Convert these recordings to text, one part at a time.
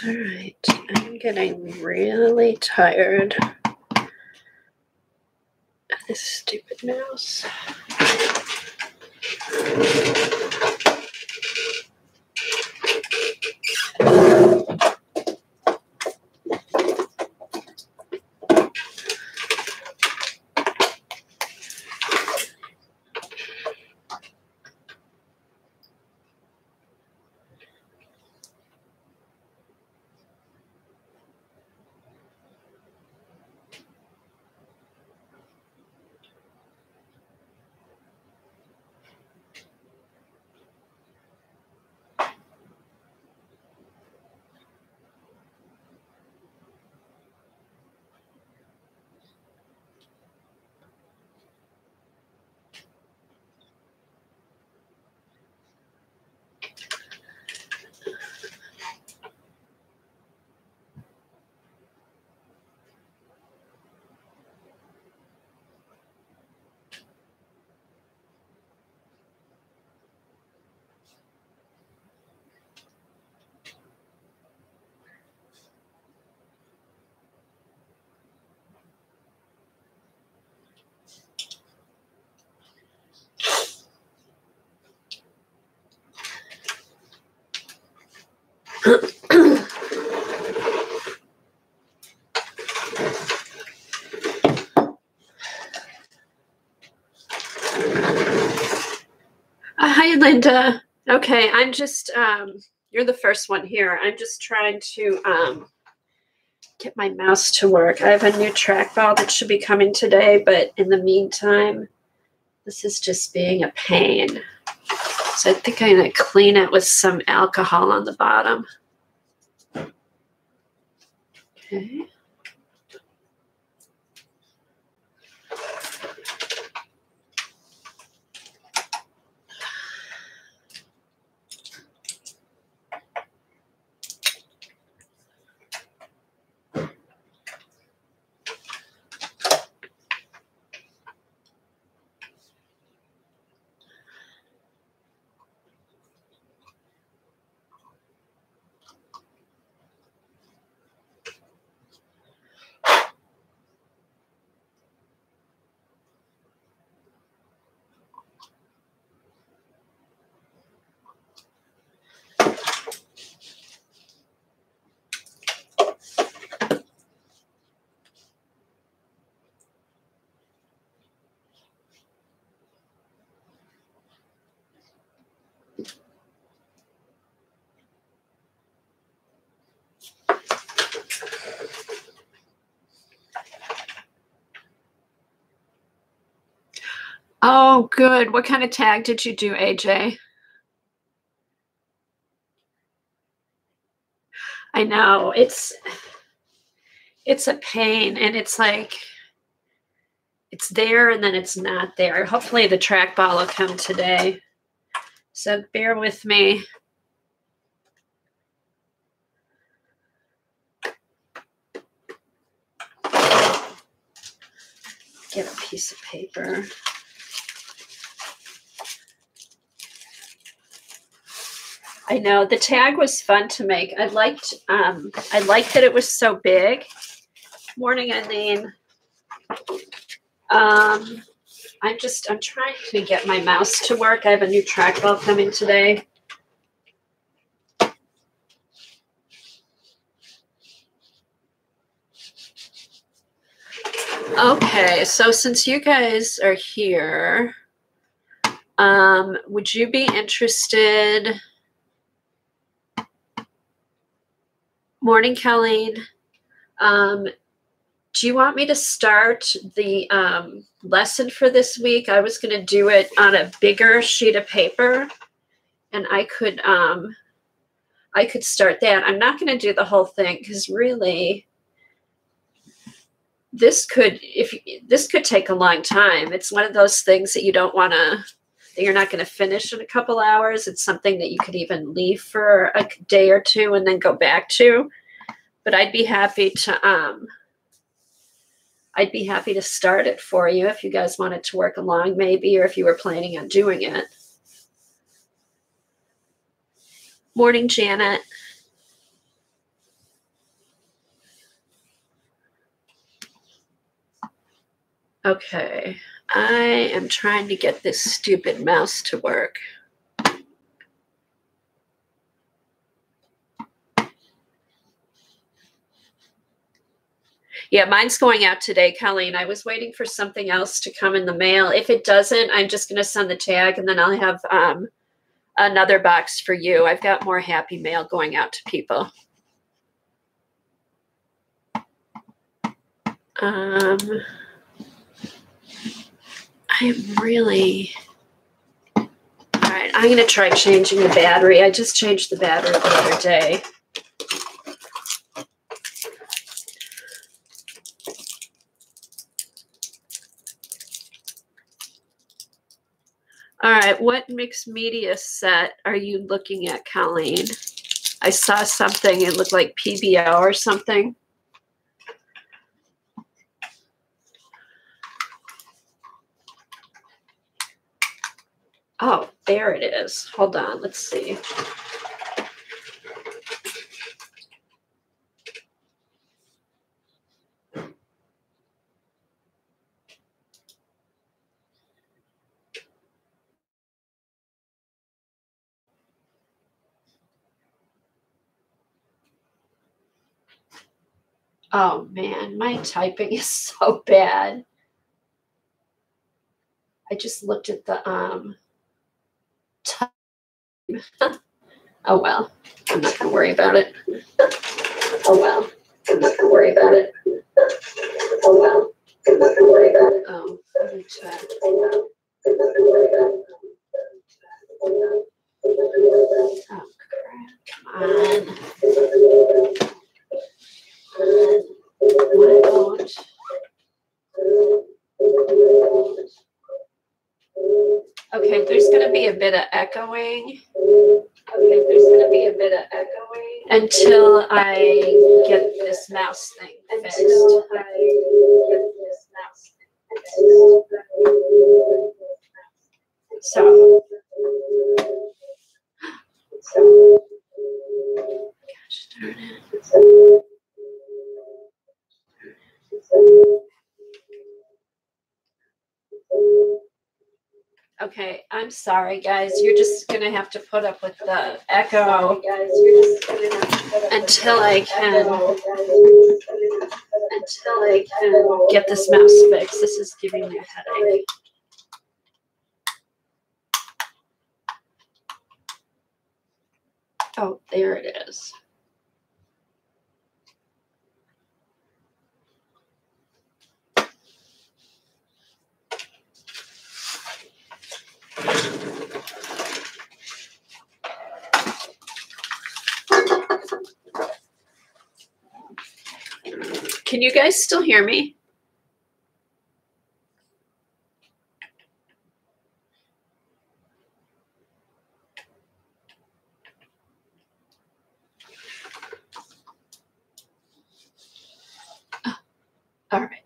All right, I'm getting really tired of this stupid mouse. Hi, Linda. Okay, I'm just, you're the first one here. I'm just trying to get my mouse to work. I have a new trackball that should be coming today, but in the meantime, this is just being a pain. So I think I'm going to clean it with some alcohol on the bottom. Okay. Oh, good. What kind of tag did you do, AJ? I know, it's a pain, and it's like, it's there and then it's not there. Hopefully the trackball will come today. So bear with me. Get a piece of paper. I know the tag was fun to make. I liked that it was so big. Morning, Eileen. I'm trying to get my mouse to work. I have a new trackball coming today. Okay, so since you guys are here, would you be interested? Morning, Colleen. Do you want me to start the lesson for this week? I was going to do it on a bigger sheet of paper, and I could start that. I'm not going to do the whole thing because really, this could take a long time. It's one of those things that you don't want to, that you're not going to finish in a couple hours. It's something that you could even leave for a day or two and then go back to. But I'd be happy to start it for you if you guys wanted to work along maybe, or if you were planning on doing it. Morning, Janet. Okay, I am trying to get this stupid mouse to work. Yeah, mine's going out today, Colleen. I was waiting for something else to come in the mail. If it doesn't, I'm just going to send the tag, and then I'll have another box for you. I've got more happy mail going out to people. I am really... All right, I'm going to try changing the battery. I just changed the battery the other day. All right, what mixed media set are you looking at, Colleen? I saw something, it looked like PBO or something. Oh, there it is. Hold on, let's see. Oh man, my typing is so bad. I just looked at the time. Oh well, I'm not gonna worry about it. Oh well, I'm not gonna worry about it. Oh well, I'm not gonna worry about it. Oh, let me check. Oh well, I'm not gonna worry about it. Oh crap! Come on. Why won't? Okay, there's going to be a bit of echoing. Okay, there's going to be a bit of echoing until I get this mouse thing fixed. So, gosh darn it. Okay, I'm sorry, guys. You're just gonna have to put up with the echo until I can get this mouse fixed. This is giving me a headache. Oh, there it is. Can you guys still hear me? Oh, all right.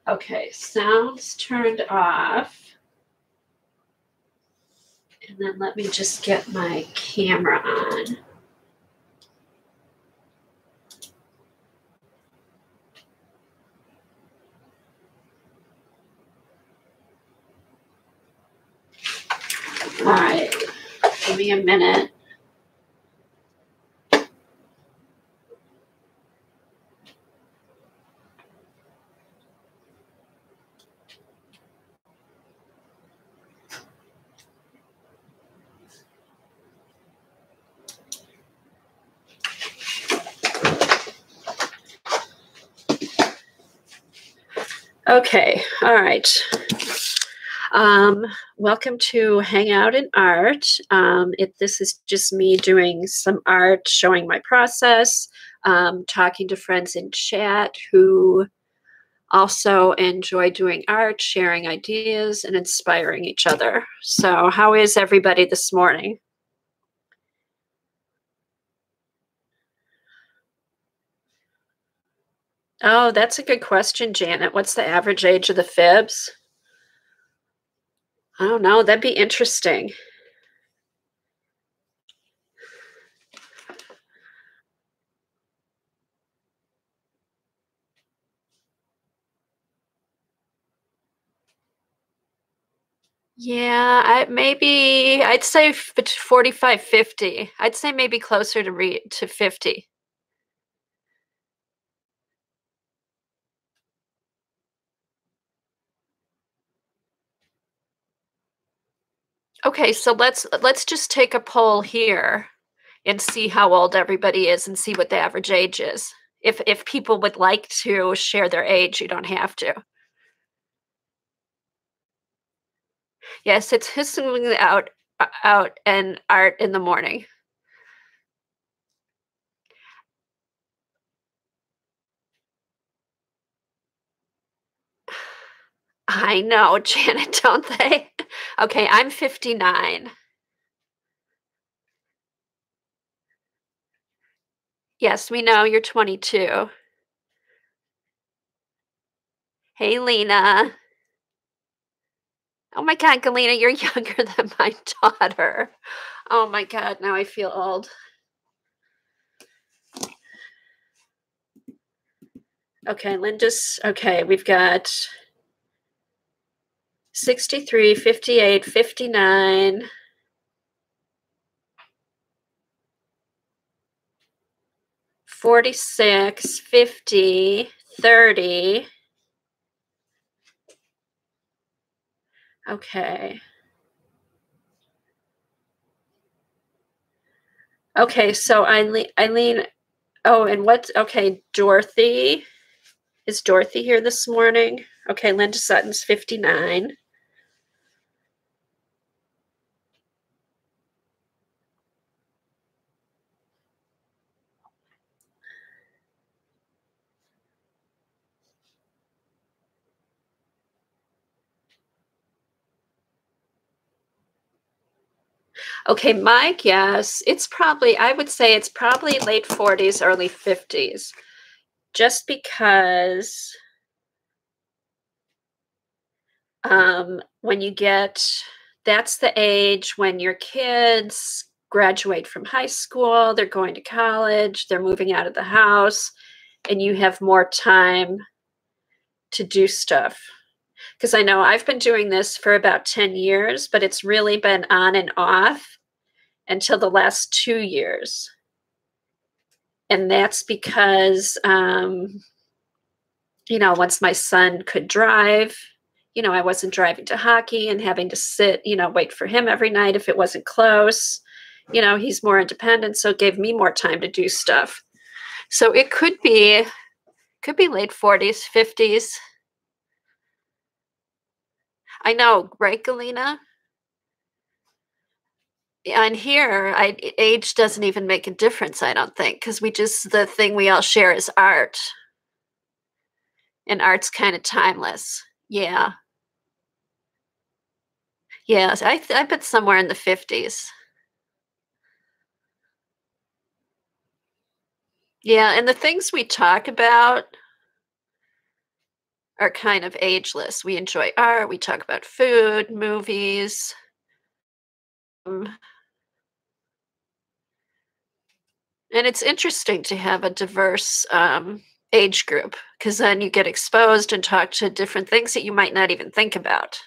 Okay, sound's turned off. And then let me just get my camera on. All right, give me a minute. Okay, all right. Welcome to Hang Out and Art. This is just me doing some art, showing my process, talking to friends in chat who also enjoy doing art, sharing ideas, and inspiring each other. So how is everybody this morning? Oh, that's a good question, Janet. What's the average age of the fibs? I don't know. That'd be interesting. Yeah, I'd say 45, 50. I'd say maybe closer to 50. Okay, so let's just take a poll here and see how old everybody is and see what the average age is. If people would like to share their age, you don't have to. Yes, it's Hsmg Out and Art in the morning. I know, Janet, don't they? Okay, I'm 59. Yes, we know you're 22. Hey, Lena. Oh my God, Galena, you're younger than my daughter. Oh my God, now I feel old. Okay, Linda's, okay, we've got 63, 58, 59. 46, 50, 30. Okay. Okay, so Eileen, oh, and okay, Dorothy. Is Dorothy here this morning? Okay, Linda Sutton's 59. Okay, my guess, I would say it's probably late 40s, early 50s, just because when that's the age when your kids graduate from high school, they're going to college, they're moving out of the house, and you have more time to do stuff. Because I know I've been doing this for about 10 years, but it's really been on and off until the last 2 years. And that's because, once my son could drive, I wasn't driving to hockey and having to sit, wait for him every night if it wasn't close. He's more independent, so it gave me more time to do stuff. So it could be late 40s, 50s. I know, right, Galena? On here, age doesn't even make a difference, I don't think, because the thing we all share is art. And art's kind of timeless. Yeah. Yes, I bet somewhere in the 50s. Yeah, and the things we talk about are kind of ageless. We enjoy art, we talk about food, movies. And it's interesting to have a diverse age group because then you get exposed and talk to different things that you might not even think about.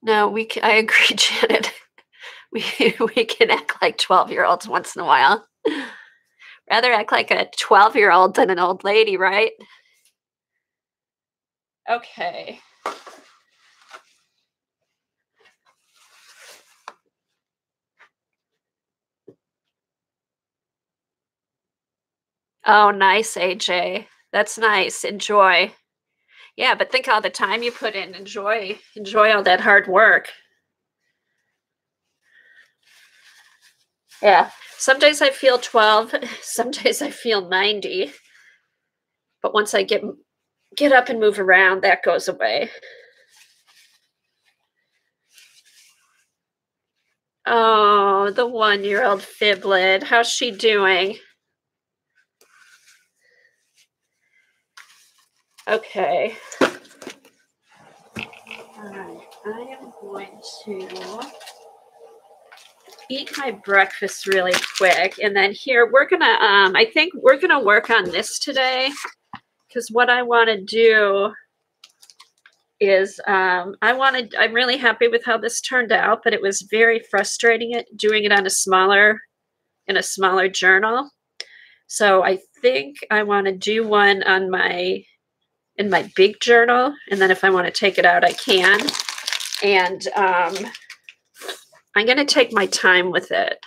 no, we, I agree, Janet. We, we can act like 12-year-olds once in a while. Rather act like a 12-year-old than an old lady, right? Okay. Oh, nice, AJ. That's nice. Enjoy. Yeah, but think all the time you put in. Enjoy all that hard work. Yeah. Some days I feel 12, some days I feel 90. But once I get up and move around, that goes away. Oh, the 1-year-old Fiblet. How's she doing? Okay. All right. I am going to eat my breakfast really quick. And then here, we're going to, I think we're going to work on this today. Because what I want to do is I'm really happy with how this turned out, but it was very frustrating doing it on in a smaller journal. So I think I want to do one on in my big journal, and then if I want to take it out, I can. And I'm going to take my time with it.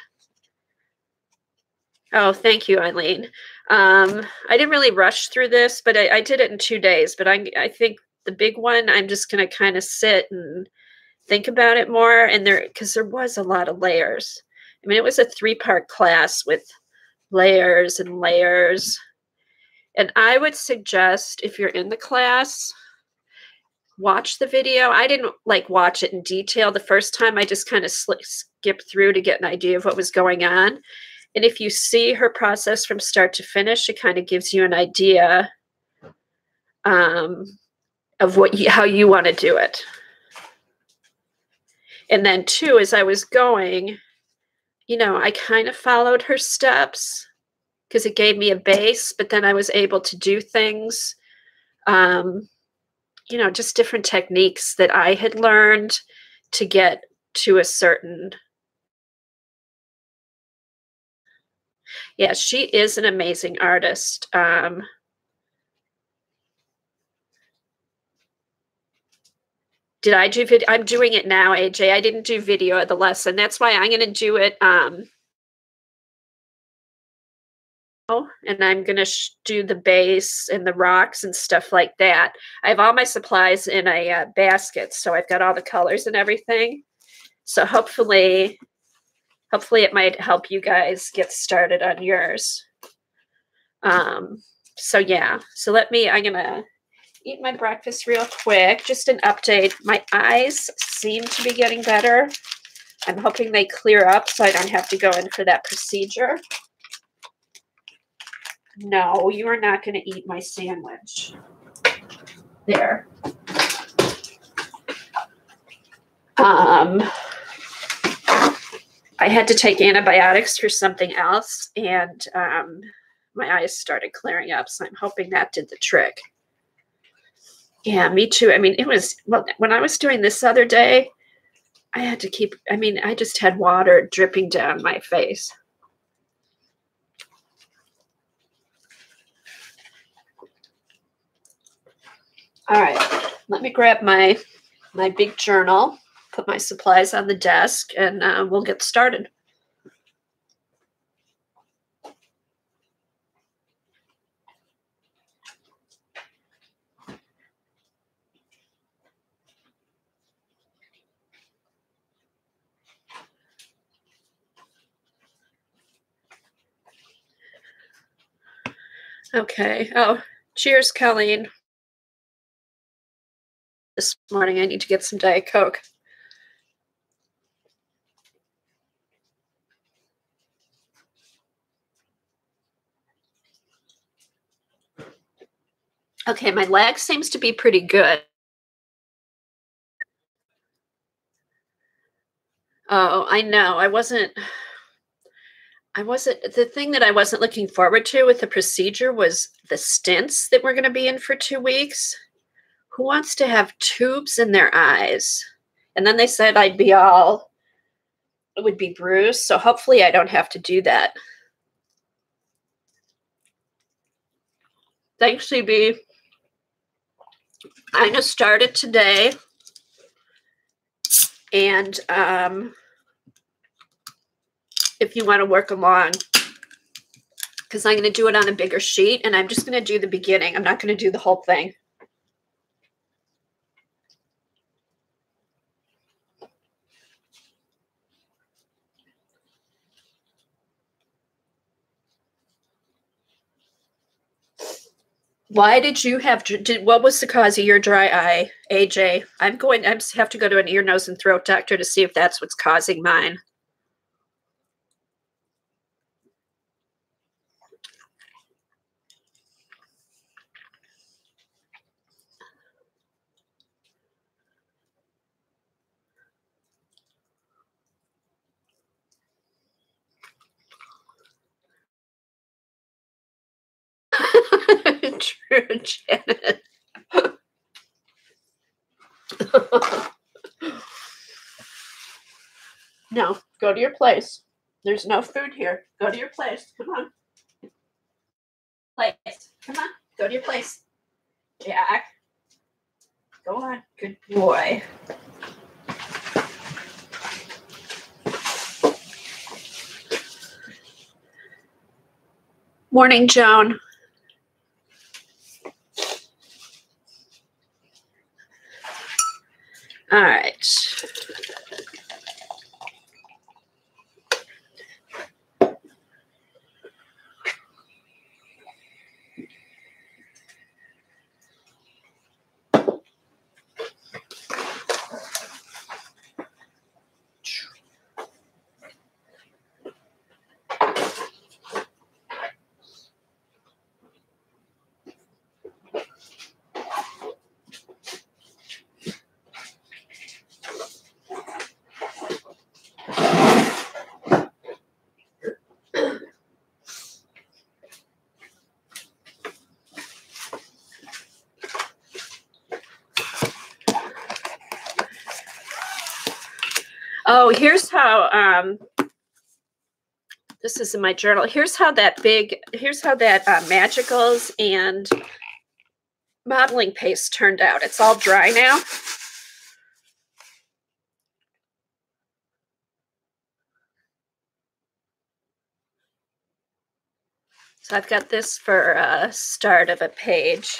Oh, thank you, Eileen. I didn't really rush through this, but I did it in 2 days. But I think the big one, I'm just going to kind of sit and think about it more. And because there was a lot of layers. I mean, it was a 3-part class with layers and layers. And I would suggest if you're in the class, watch the video. I didn't watch it in detail the first time. I just kind of skipped through to get an idea of what was going on. And if you see her process from start to finish, it kind of gives you an idea of how you want to do it. And then too, as I was going, I kind of followed her steps because it gave me a base, but then I was able to do things, just different techniques that I had learned to get to a certain. Yeah, she is an amazing artist. Did I do video? I'm doing it now, AJ. I didn't do video of the lesson. That's why I'm going to do it. And I'm going to do the base and the rocks and stuff like that. I have all my supplies in a basket, so I've got all the colors and everything. So hopefully it might help you guys get started on yours. So yeah, I'm going to eat my breakfast real quick. Just an update. My eyes seem to be getting better. I'm hoping they clear up so I don't have to go in for that procedure. No, you are not going to eat my sandwich. There. I had to take antibiotics for something else, and my eyes started clearing up, so I'm hoping that did the trick. Yeah, me too. I mean, when I was doing this other day, I had to I just had water dripping down my face. All right, let me grab my big journal, put my supplies on the desk, and we'll get started. Okay. Oh, cheers, Colleen. This morning I need to get some Diet Coke. Okay, my leg seems to be pretty good. Oh, I know. The thing that I wasn't looking forward to with the procedure was the stents that we're going to be in for 2 weeks. Who wants to have tubes in their eyes? And then they said it would be bruised. So hopefully I don't have to do that. Thanks, CB. I'm going to start it today. And if you want to work along, because I'm going to do it on a bigger sheet, and I'm just going to do the beginning. I'm not going to do the whole thing. Why did you have, what was the cause of your dry eye, AJ? I have to go to an ear, nose, and throat doctor to see if that's what's causing mine. True, Janet. No, go to your place. There's no food here. Go to your place. Come on. Place. Come on. Go to your place. Jack. Go on. Good boy. Morning, Joan. All right. Oh, here's how, this is in my journal. Here's how that Magicals and modeling paste turned out. It's all dry now. So I've got this for a start of a page.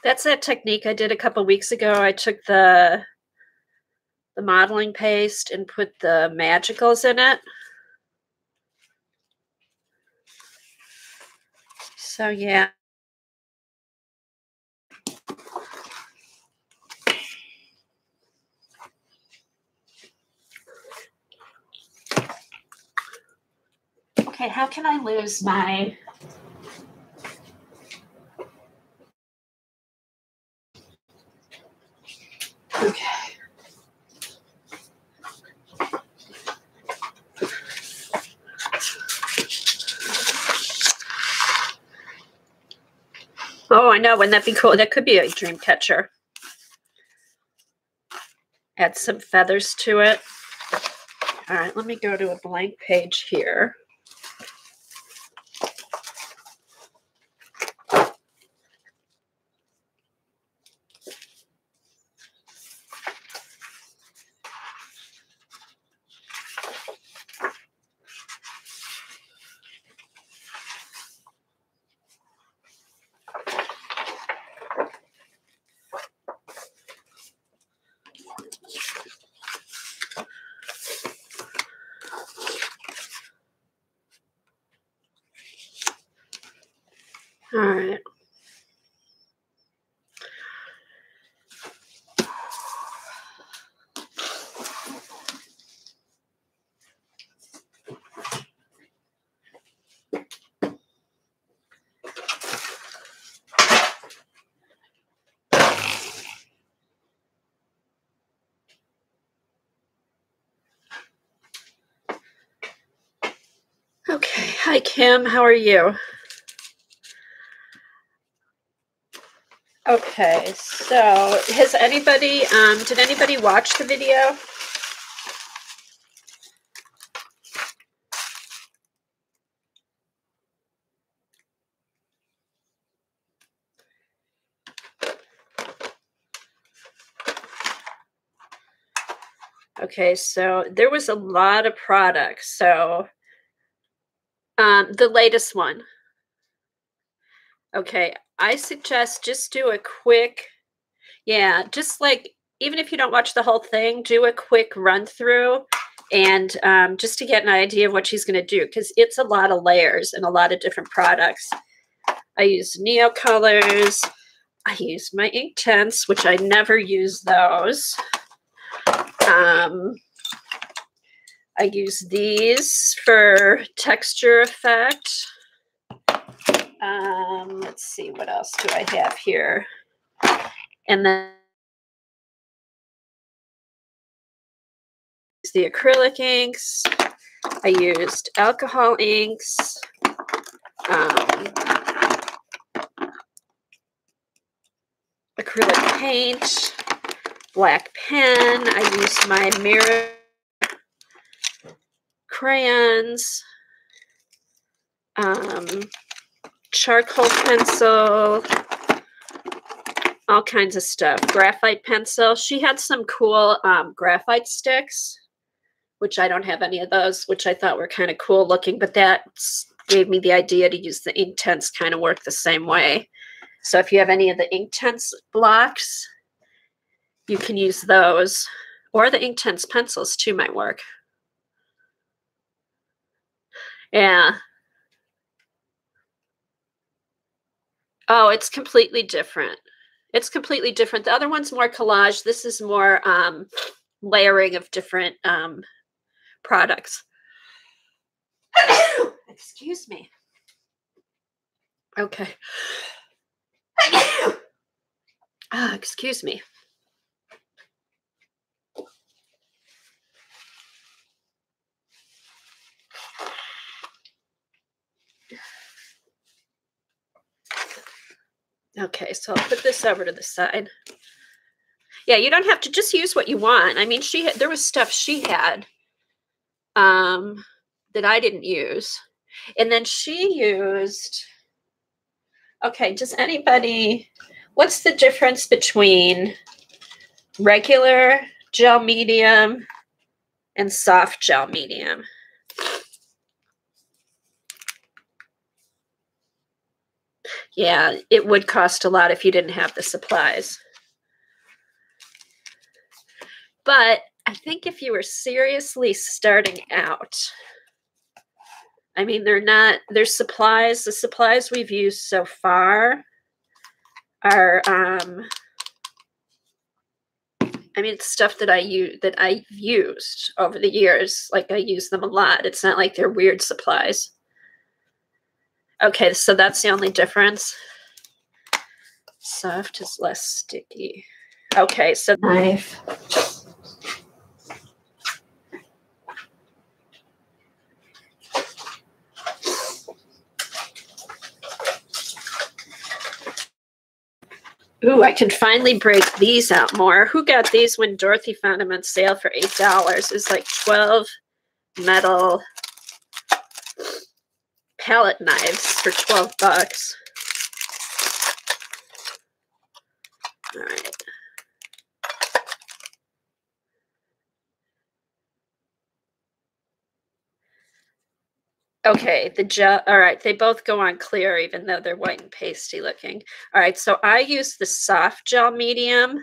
That's that technique I did a couple weeks ago. I took the modeling paste and put the Magicals in it. So yeah. Okay, how can I lose my... Okay. Oh, I know. Wouldn't that be cool? That could be a dream catcher. Add some feathers to it. All right, let me go to a blank page here. All right. Okay. Hi, Kim. How are you? Okay. So has anybody, did anybody watch the video? Okay, so there was a lot of products. So the latest one. Okay, I suggest just do a quick, yeah, just like even if you don't watch the whole thing, do a quick run through and just to get an idea of what she's going to do because it's a lot of layers and a lot of different products. I use Neo colors. I use my Inktense, which I never use those. I use these for texture effect. Let's see, what else do I have here? And then the acrylic inks. I used alcohol inks. Acrylic paint, black pen. I used my mirror crayons, charcoal pencil, all kinds of stuff. Graphite pencil. She had some cool graphite sticks, which I don't have any of those, which I thought were kind of cool looking, but that gave me the idea to use the Inktense kind of work the same way. So if you have any of the Inktense blocks, you can use those, or the Inktense pencils too might work. Yeah. Oh, it's completely different. It's completely different. The other one's more collage. This is more layering of different products. Excuse me. Okay. Excuse me. Okay, so I'll put this over to the side. Yeah, you don't have to just use what you want. I mean, there was stuff she had that I didn't use. And then she used, okay, does anybody, what's the difference between regular gel medium and soft gel medium? Yeah, it would cost a lot if you didn't have the supplies. But I think if you were seriously starting out, I mean, they're supplies. The supplies we've used so far are, I mean, it's stuff that I've used over the years. Like I use them a lot. It's not like they're weird supplies. Okay, so that's the only difference. Soft is less sticky. Okay, so knife. Ooh, I can finally break these out more. Who got these when Dorothy found them on sale for $8? It's like 12 metal palette knives for 12 bucks. All right. Okay, the gel, all right, they both go on clear even though they're white and pasty looking. All right, so I used the soft gel medium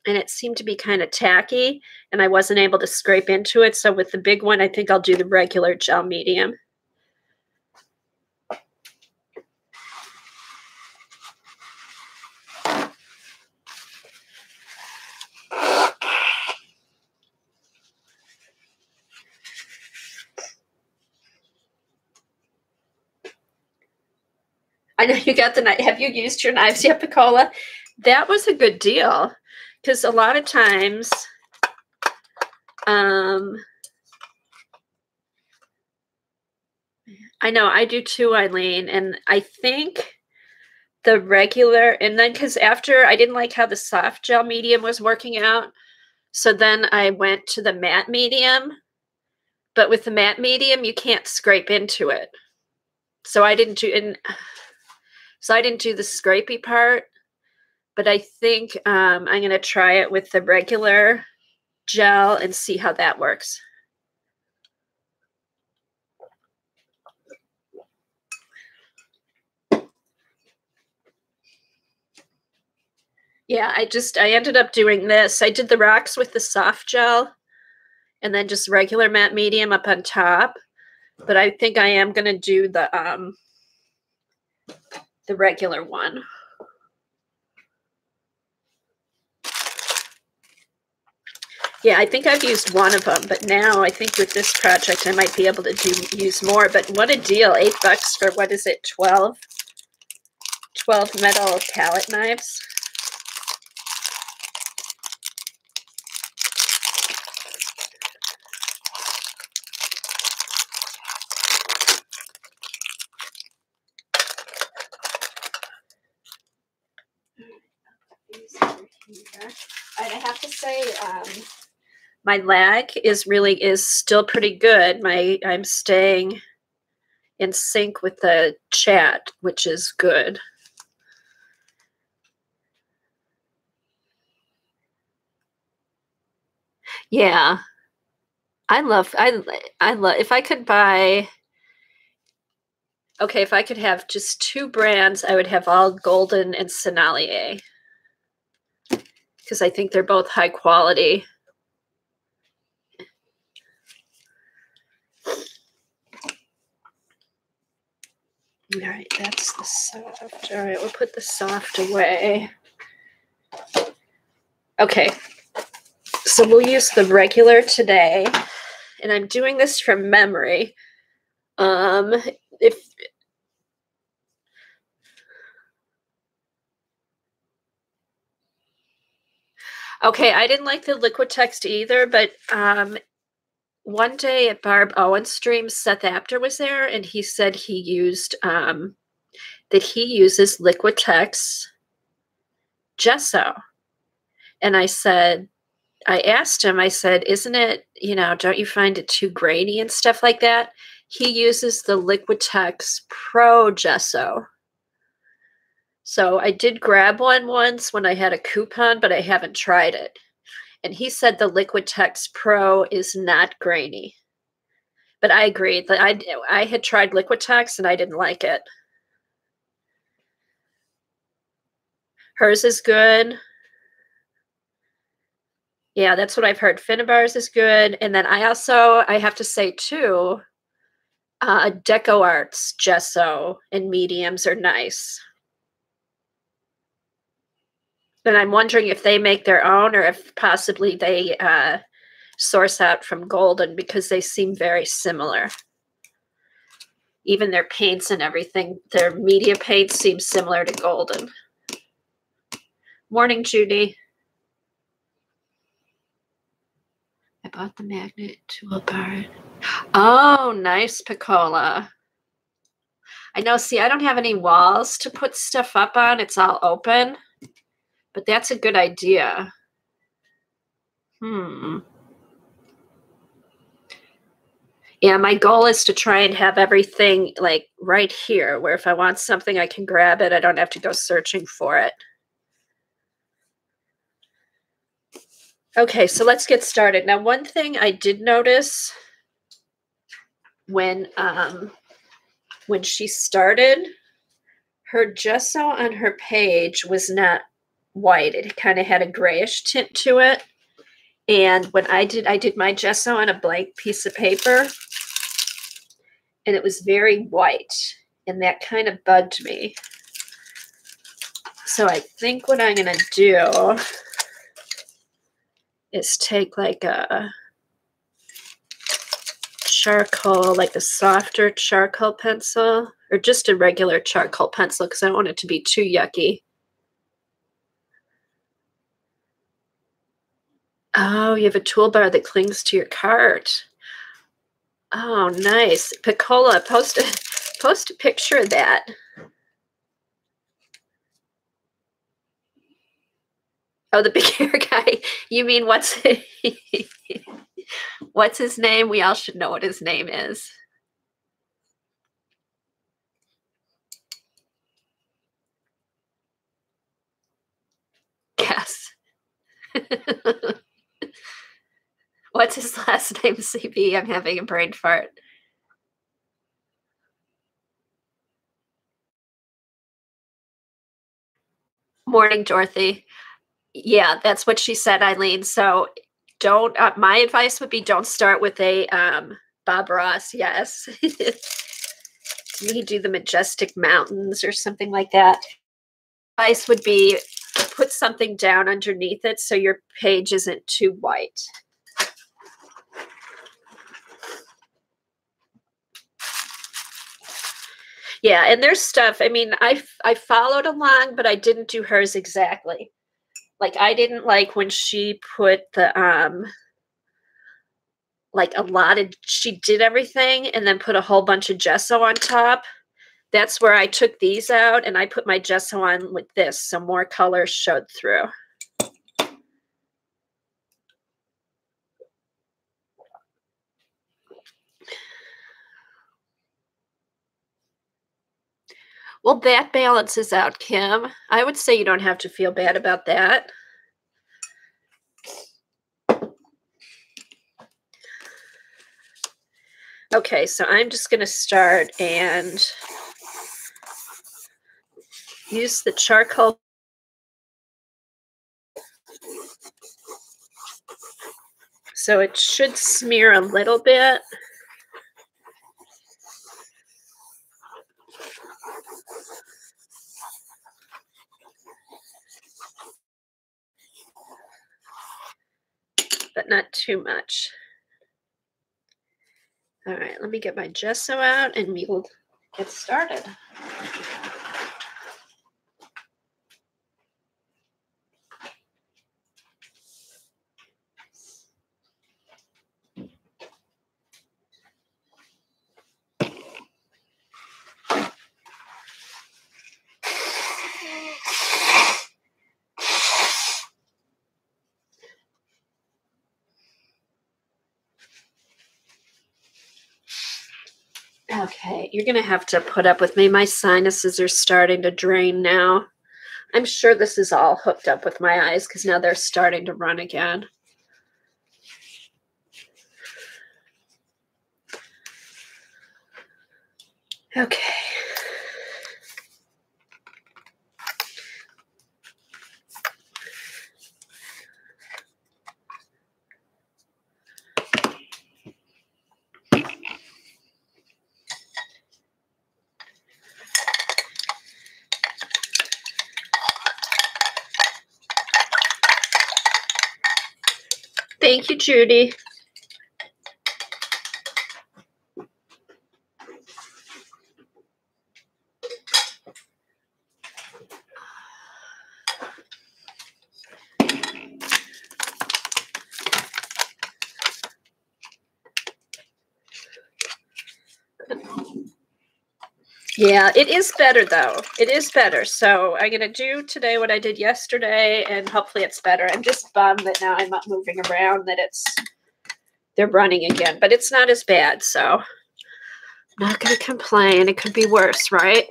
and it seemed to be kind of tacky and I wasn't able to scrape into it. So with the big one, I think I'll do the regular gel medium. I know you got the knife. Have you used your knives yet, Picola? That was a good deal because a lot of times, I know I do too, Eileen, and I think the regular, and then because after I didn't like how the soft gel medium was working out, so then I went to the matte medium, but with the matte medium, you can't scrape into it. So I didn't do, the scrapey part, but I think I'm going to try it with the regular gel and see how that works. Yeah, I ended up doing this. I did the rocks with the soft gel and then just regular matte medium up on top. But I think I am gonna do the regular one. Yeah, I think I've used one of them, but now I think with this project I might be able to use more. But what a deal, $8 for what is it, 12 metal palette knives. I have to say, my lag is still pretty good. I'm staying in sync with the chat, which is good. Yeah. I love if I could buy, okay, if I could have just two brands, I would have all Golden and Sennelier, because I think they're both high quality. All right, that's the soft. All right, we'll put the soft away. Okay, so we'll use the regular today, and I'm doing this from memory. Okay, I didn't like the Liquitex either, but one day at Barb Owen's stream, Seth Apter was there, and he said he used that he uses Liquitex gesso. And I asked him, I said, isn't it, don't you find it too grainy and stuff like that? He uses the Liquitex Pro gesso. So I did grab one once when I had a coupon, but I haven't tried it. And he said the Liquitex Pro is not grainy. But I agree that I had tried Liquitex and I didn't like it. Hers is good. Yeah, that's what I've heard. Finnabar's is good. And then I have to say too, Deco Arts gesso and mediums are nice. And I'm wondering if they make their own or if possibly they source out from Golden, because they seem very similar. Even their paints and everything, their media paints seem similar to Golden. Morning, Judy. I bought the magnet toolbar. Oh, nice, Piccola. I know, see, I don't have any walls to put stuff up on. It's all open. But that's a good idea. Yeah, my goal is to try and have everything like right here, where if I want something, I can grab it. I don't have to go searching for it. Okay, so let's get started. Now, one thing I did notice when she started, her gesso on her page was not white. It kind of had a grayish tint to it. And when I did my gesso on a blank piece of paper, and it was very white, and that kind of bugged me. So I think what I'm going to do is take like a charcoal, like a softer charcoal pencil, or just a regular charcoal pencil, because I don't want it to be too yucky. Oh, you have a toolbar that clings to your cart. Oh, nice. Piccola, post a picture of that. Oh, the big hair guy. You mean what's his name? We all should know what his name is. Yes. What's his last name, CB? I'm having a brain fart. Morning, Dorothy. Yeah, that's what she said, Eileen. So don't, my advice would be don't start with a Bob Ross, yes. Me do the Majestic Mountains or something like that. Advice would be put something down underneath it so your page isn't too white. Yeah, and there's stuff, I mean, I followed along, but I didn't do hers exactly. Like I didn't like when she put the like a lot of, she did everything and then put a whole bunch of gesso on top. That's where I took these out and I put my gesso on with this so more color showed through. Well, that balances out, Kim. I would say you don't have to feel bad about that. Okay, so I'm just going to start and use the charcoal. So it should smear a little bit. But not too much. All right, let me get my gesso out and we'll get started. Okay, you're going to have to put up with me. My sinuses are starting to drain now. I'm sure this is all hooked up with my eyes because now they're starting to run again. Okay. Thank you, Judy. Yeah, it is better though. It is better. So I'm going to do today what I did yesterday and hopefully it's better. I'm just bummed that now I'm not moving around that they're running again, but it's not as bad. So I'm not going to complain. It could be worse, right?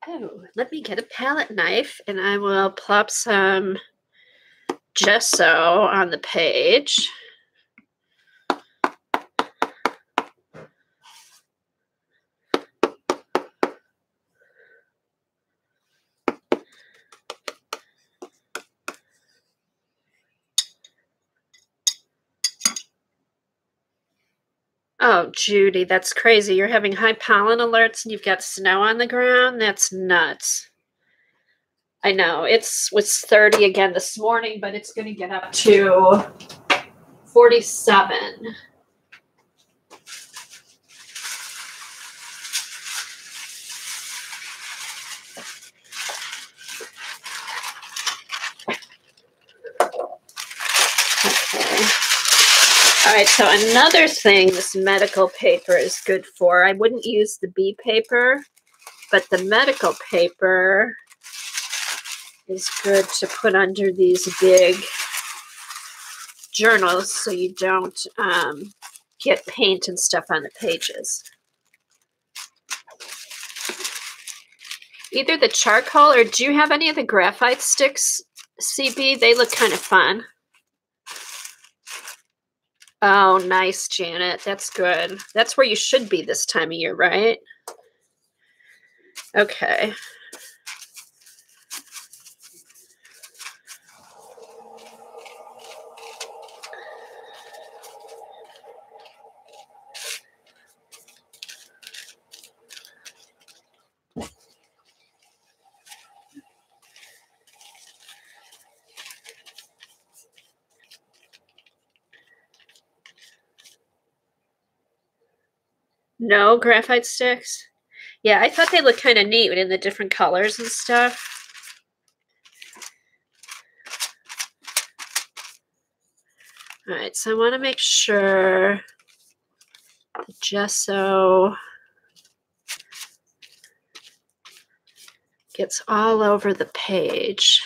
Oh, let me get a palette knife and I will plop some gesso on the page. Oh, Judy, that's crazy. You're having high pollen alerts and you've got snow on the ground? That's nuts. I know. It was 30 again this morning, but it's going to get up to 47. Okay. All right, so another thing this medical paper is good for, I wouldn't use the bee paper, but the medical paper is good to put under these big journals so you don't get paint and stuff on the pages. Either the charcoal or do you have any of the graphite sticks, CB? They look kind of fun. Oh, nice, Janet. That's good. That's where you should be this time of year, right? Okay. No graphite sticks? Yeah, I thought they looked kind of neat in the different colors and stuff. All right, so I want to make sure the gesso gets all over the page.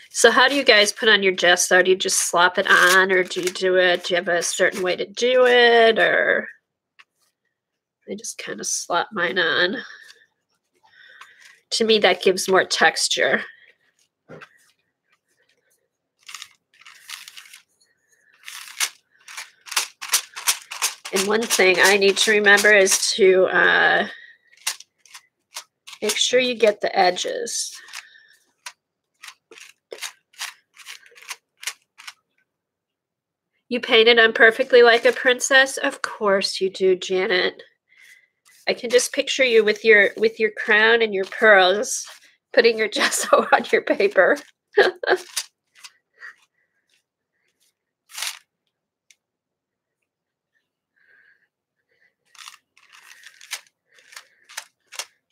So how do you guys put on your gesso? Do you just slop it on, or do you do it? Do you have a certain way to do it, or I just kind of slop mine on? To me, that gives more texture. And one thing I need to remember is to make sure you get the edges. You painted on perfectly like a princess? Of course you do, Janet. I can just picture you with your crown and your pearls, putting your gesso on your paper.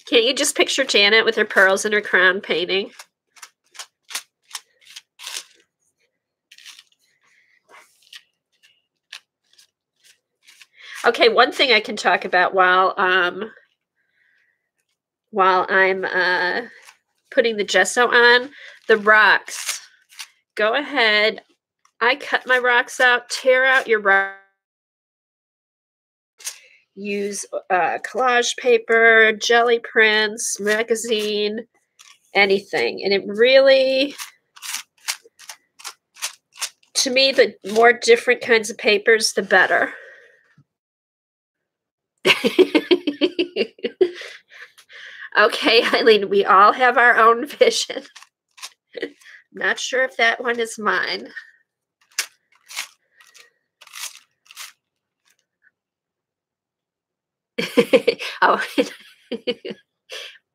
Can't you just picture Janet with her pearls and her crown painting? Okay, one thing I can talk about while I'm putting the gesso on, the rocks. Go ahead. I cut my rocks out, tear out your rock. Use collage paper, jelly prints, magazine, anything. And it really, to me, the more different kinds of papers, the better. Okay, Eileen, we all have our own vision. Not sure if that one is mine. Oh,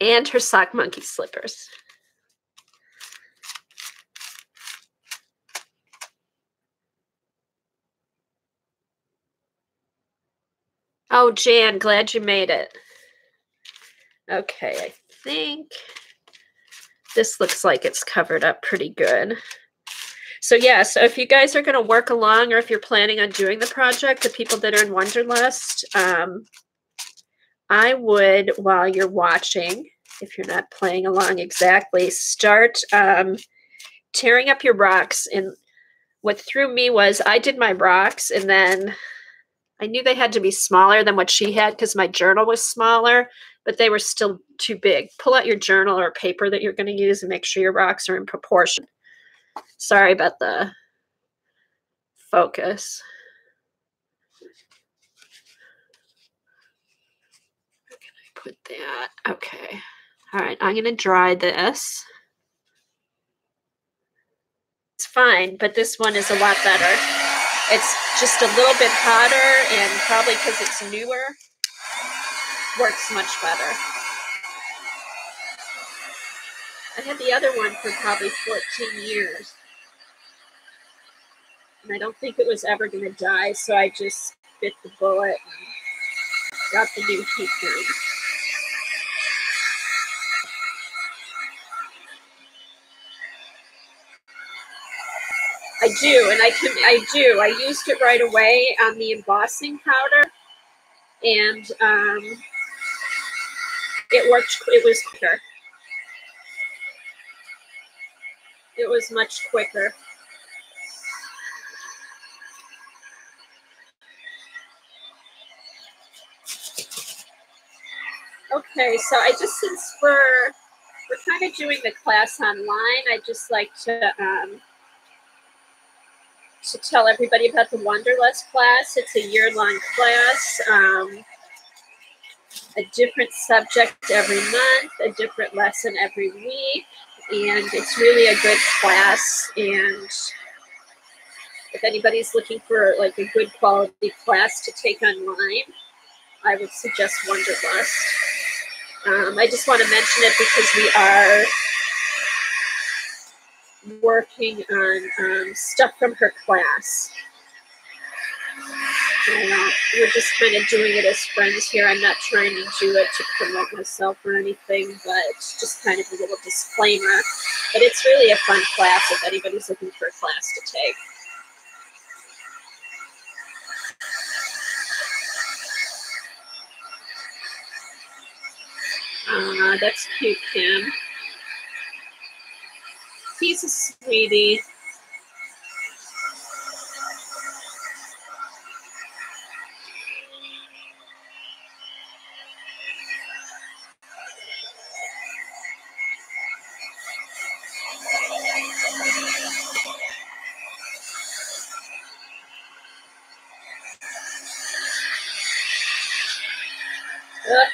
and her sock monkey slippers. Oh, Jan, glad you made it. Okay, I think this looks like it's covered up pretty good. So yeah, so if you guys are going to work along, or if you're planning on doing the project, the people that are in Wonderlust, I would, while you're watching, if you're not playing along exactly, start tearing up your rocks. And what threw me was I did my rocks, and then I knew they had to be smaller than what she had because my journal was smaller, but they were still too big. Pull out your journal or paper that you're going to use and make sure your rocks are in proportion. Sorry about the focus. Where can I put that? Okay. All right, I'm going to dry this. It's fine, but this one is a lot better. It's just a little bit hotter, and probably because it's newer, works much better. I had the other one for probably 14 years. And I don't think it was ever going to die, so I just bit the bullet and got the new heat gun. I do, and I do. I used it right away on the embossing powder, and it worked. It was quicker. It was much quicker. Okay, so I just, since we're we're kind of doing the class online. I just like to tell everybody about the Wanderlust class. It's a year-long class, a different subject every month, a different lesson every week, and it's really a good class. And if anybody's looking for like a good quality class to take online, I would suggest Wanderlust. I just want to mention it because we are working on stuff from her class. We're just kind of doing it as friends here. I'm not trying to do it to promote myself or anything, but it's just kind of a little disclaimer. But it's really a fun class if anybody's looking for a class to take. That's cute, Kim. He's a sweetie.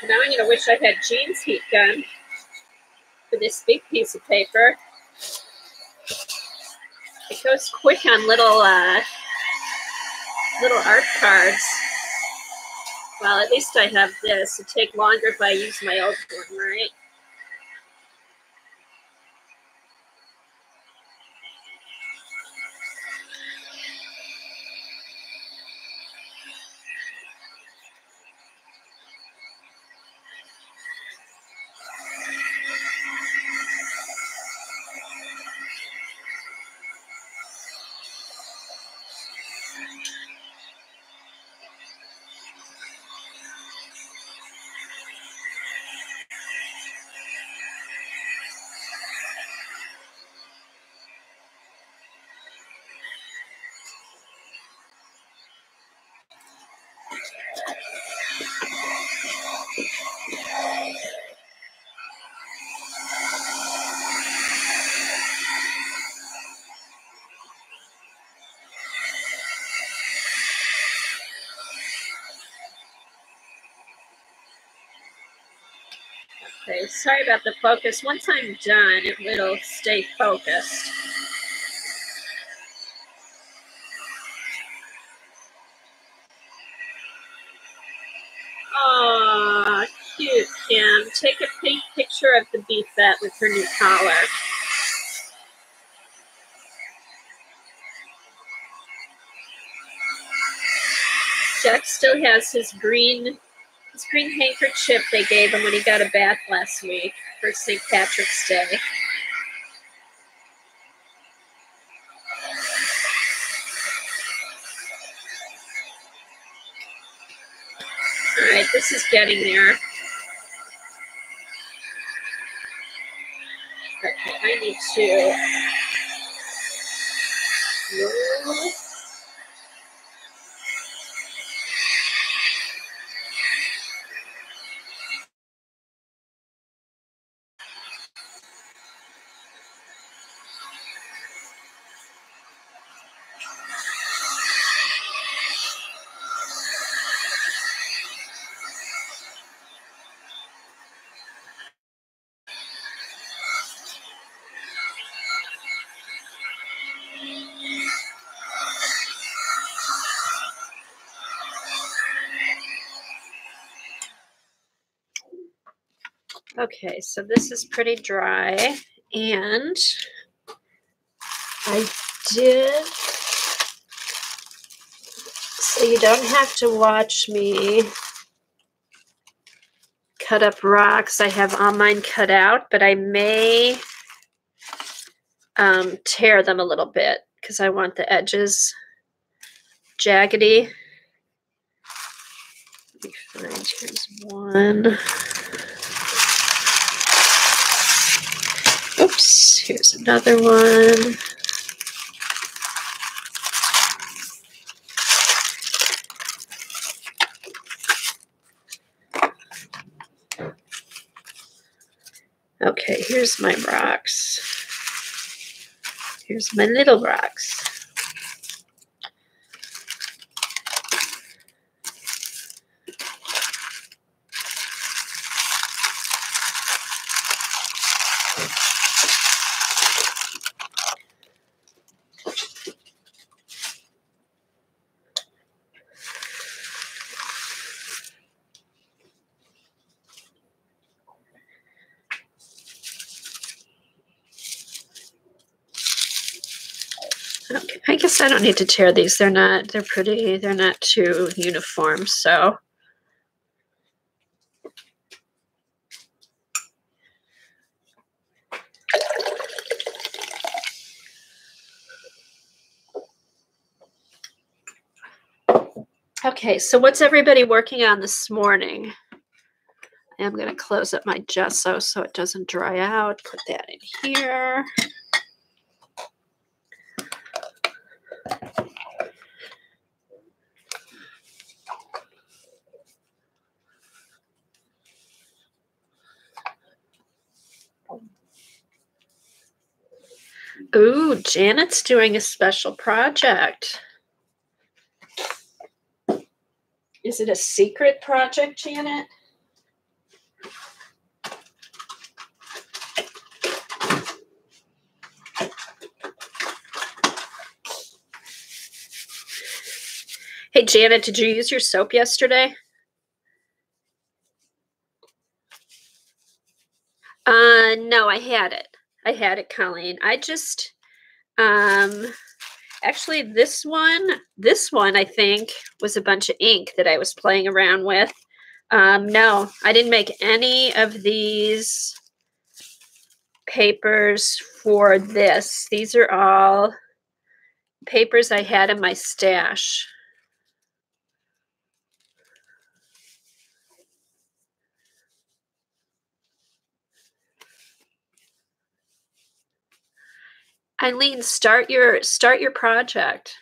Now I'm going to wish I had Jean's heat gun for this big piece of paper. It goes quick on little art cards. Well, at least I have this. It'd take longer if I use my old one, right? Okay, sorry about the focus. Once I'm done, it'll stay focused. Oh, cute, Kim. Take a picture of the beefette with her new collar. Jack still has his green handkerchief they gave him when he got a bath last week for St. Patrick's Day. All right, this is getting there. Okay, I need to roll. Okay, so this is pretty dry, and I did, so you don't have to watch me cut up rocks. I have all mine cut out, but I may tear them a little bit because I want the edges jaggedy. Let me find, here's one. Oops, here's another one. Okay, here's my rocks. Here's my little rocks. Okay, I guess I don't need to tear these. They're pretty, they're not too uniform, so. Okay, so what's everybody working on this morning? I'm going to close up my gesso so it doesn't dry out. Put that in here. Ooh, Janet's doing a special project. Is it a secret project, Janet? Hey, Janet, did you use your soap yesterday? No, I had it. I had it, Colleen. I just, actually this one, I think, was a bunch of ink that I was playing around with. No, I didn't make any of these papers for this. These are all papers I had in my stash. Eileen, start your project.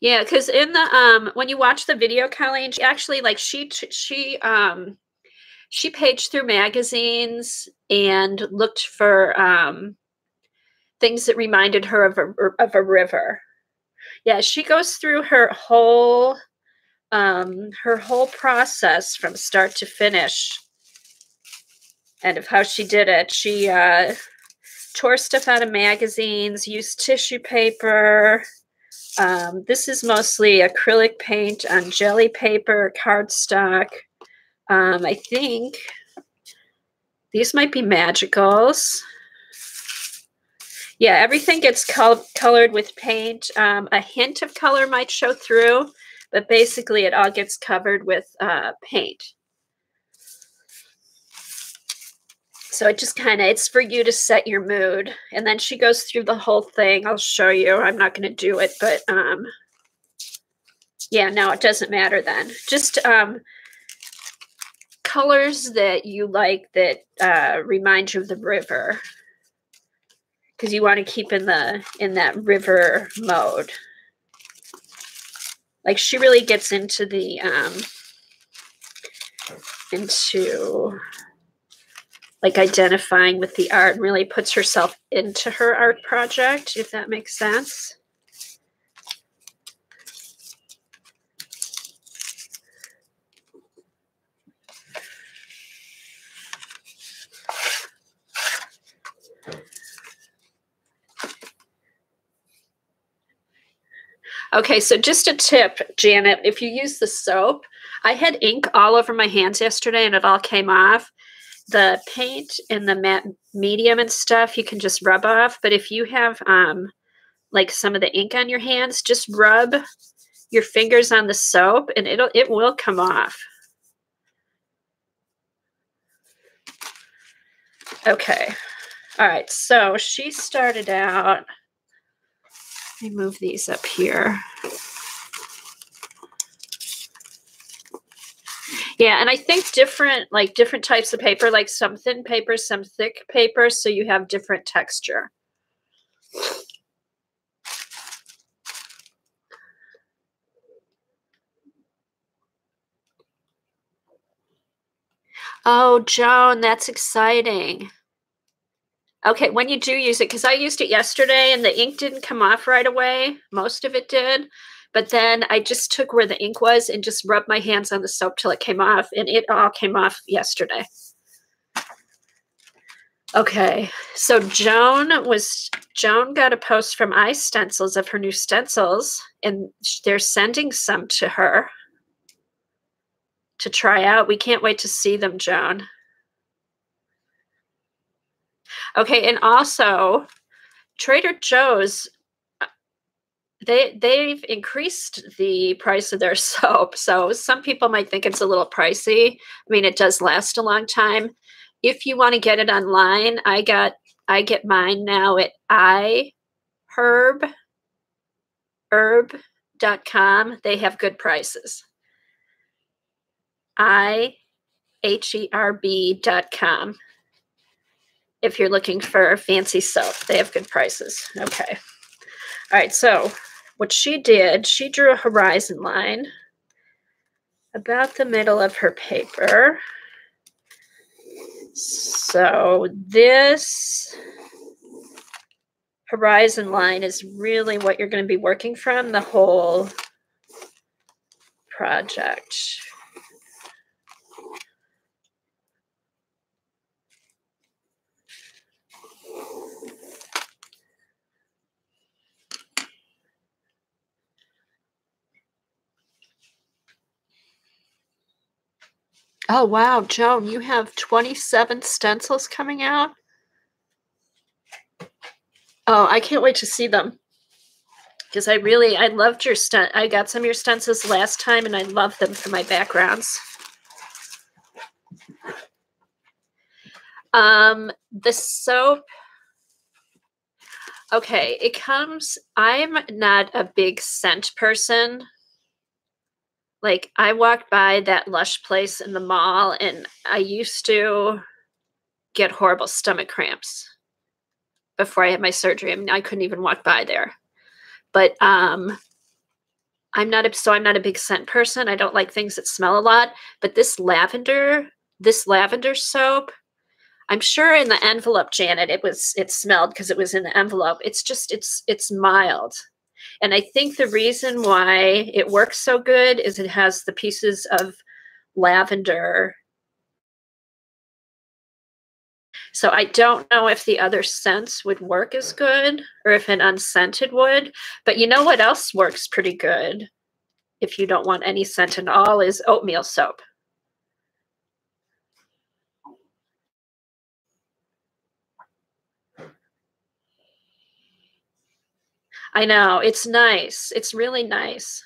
Yeah, because in the when you watch the video, Colleen, she actually she paged through magazines and looked for things that reminded her of a river. Yeah, she goes through her whole process from start to finish, and of how she did it. She tore stuff out of magazines, used tissue paper. This is mostly acrylic paint on jelly paper, cardstock. I think these might be magicals. Yeah, everything gets colored with paint. A hint of color might show through, but basically it all gets covered with paint. So it just kind of, it's for you to set your mood. And then she goes through the whole thing. I'll show you. I'm not going to do it, but yeah, no, it doesn't matter then. Just colors that you like that remind you of the river, because you want to keep in that river mode. Like she really gets into the like identifying with the art and really puts herself into her art project, if that makes sense. Okay, so just a tip, Janet, if you use the soap, I had ink all over my hands yesterday and it all came off. The paint and the matte medium and stuff, you can just rub off. But if you have like some of the ink on your hands, just rub your fingers on the soap and it will come off. Okay. All right. So she started out. Let me move these up here. Yeah, and I think different types of paper, like some thin paper, some thick paper, so you have different texture. Oh, Joan, that's exciting. Okay, when you do use it, because I used it yesterday and the ink didn't come off right away. Most of it did. But then I just took where the ink was and just rubbed my hands on the soap till it came off, and it all came off yesterday. Okay, so Joan got a post from iStencils of her new stencils, and they're sending some to her to try out. We can't wait to see them, Joan. Okay, and also Trader Joe's, they've increased the price of their soap. So some people might think it's a little pricey. I mean, it does last a long time. If you want to get it online, I get mine now at herb.com. They have good prices. IHERB.com. If you're looking for fancy soap, they have good prices. Okay. All right, so what she did, she drew a horizon line about the middle of her paper. So this horizon line is really what you're going to be working from the whole project. Oh, wow, Joan, you have 27 stencils coming out? Oh, I can't wait to see them. Because I loved your I got some of your stencils last time, and I love them for my backgrounds. The soap, okay, it comes, I'm not a big scent person. Like, I walked by that Lush place in the mall, and I used to get horrible stomach cramps before I had my surgery. I mean, I couldn't even walk by there. But I'm not a big scent person. I don't like things that smell a lot. But this lavender soap, I'm sure in the envelope, Janet, it smelled because it was in the envelope. It's mild. And I think the reason why it works so good is it has the pieces of lavender. So I don't know if the other scents would work as good or if an unscented would. But you know what else works pretty good if you don't want any scent at all is oatmeal soap. I know, it's nice. It's really nice.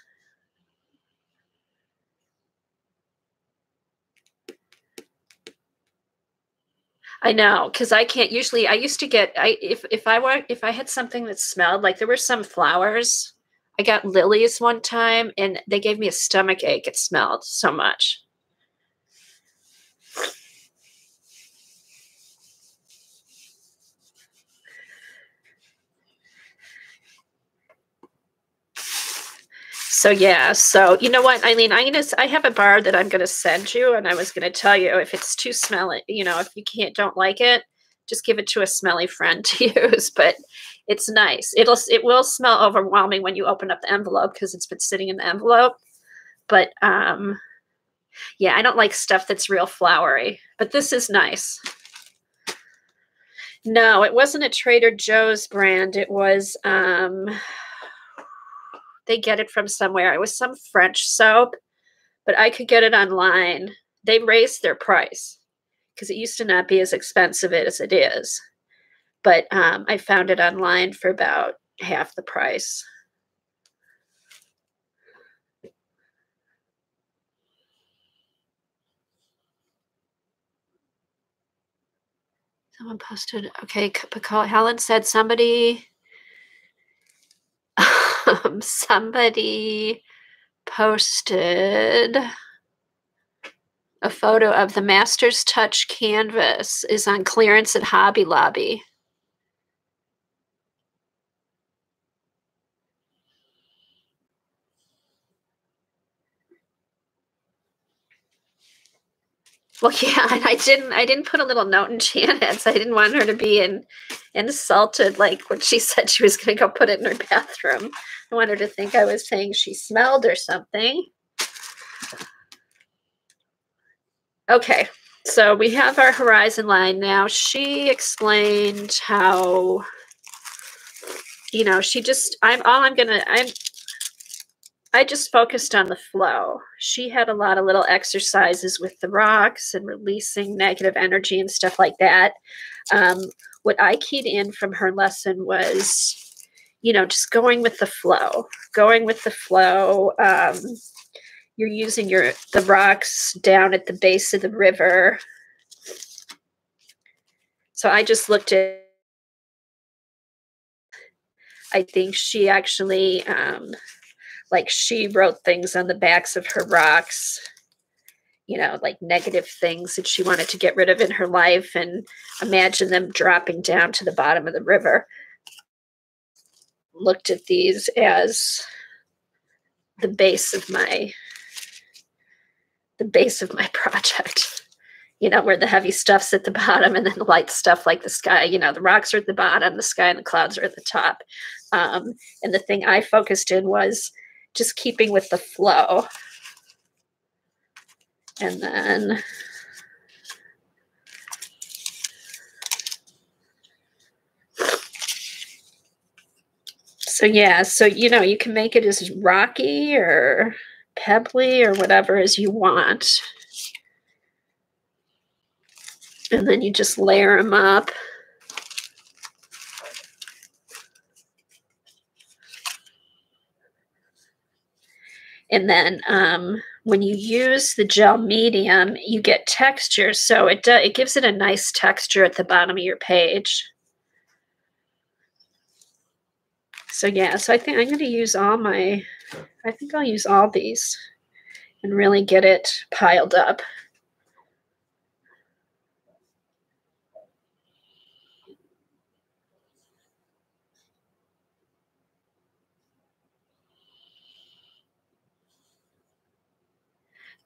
I know, because I can't usually. I used to get. If I had something that smelled like there were some flowers. I got lilies one time, and they gave me a stomach ache. It smelled so much. So yeah, so you know what, Eileen, I have a bar that I'm gonna send you, and I was gonna tell you if it's too smelly, if you don't like it, just give it to a smelly friend to use. But it's nice. It will smell overwhelming when you open up the envelope because it's been sitting in the envelope. But yeah, I don't like stuff that's real flowery. But this is nice. No, it wasn't a Trader Joe's brand. It was they get it from somewhere. It was some French soap, but I could get it online. They raised their price because it used to not be as expensive as it is. But I found it online for about half the price. Someone posted, okay, Helen said somebody somebody posted a photo of the Master's Touch canvas is on clearance at Hobby Lobby. Well, yeah, and I didn't put a little note in Janet's. I didn't want her to be insulted, like when she said she was going to go put it in her bathroom. I wanted her to think I was saying she smelled or something. Okay, so we have our horizon line now. She explained how, she just, I just focused on the flow. She had a lot of little exercises with the rocks and releasing negative energy and stuff like that. What I keyed in from her lesson was, just going with the flow, you're using the rocks down at the base of the river. So I just looked at, I think she actually, she wrote things on the backs of her rocks, like negative things that she wanted to get rid of in her life, and imagine them dropping down to the bottom of the river. Looked at these as the base of my project, where the heavy stuff's at the bottom and then the light stuff like the sky, the rocks are at the bottom, the sky and the clouds are at the top. And the thing I focused in was just keeping with the flow. And then so you can make it as rocky or pebbly or whatever as you want. And then you just layer them up. And then when you use the gel medium, you get texture. So it gives it a nice texture at the bottom of your page. So so I think I'm going to use I think I'll use all these and really get it piled up.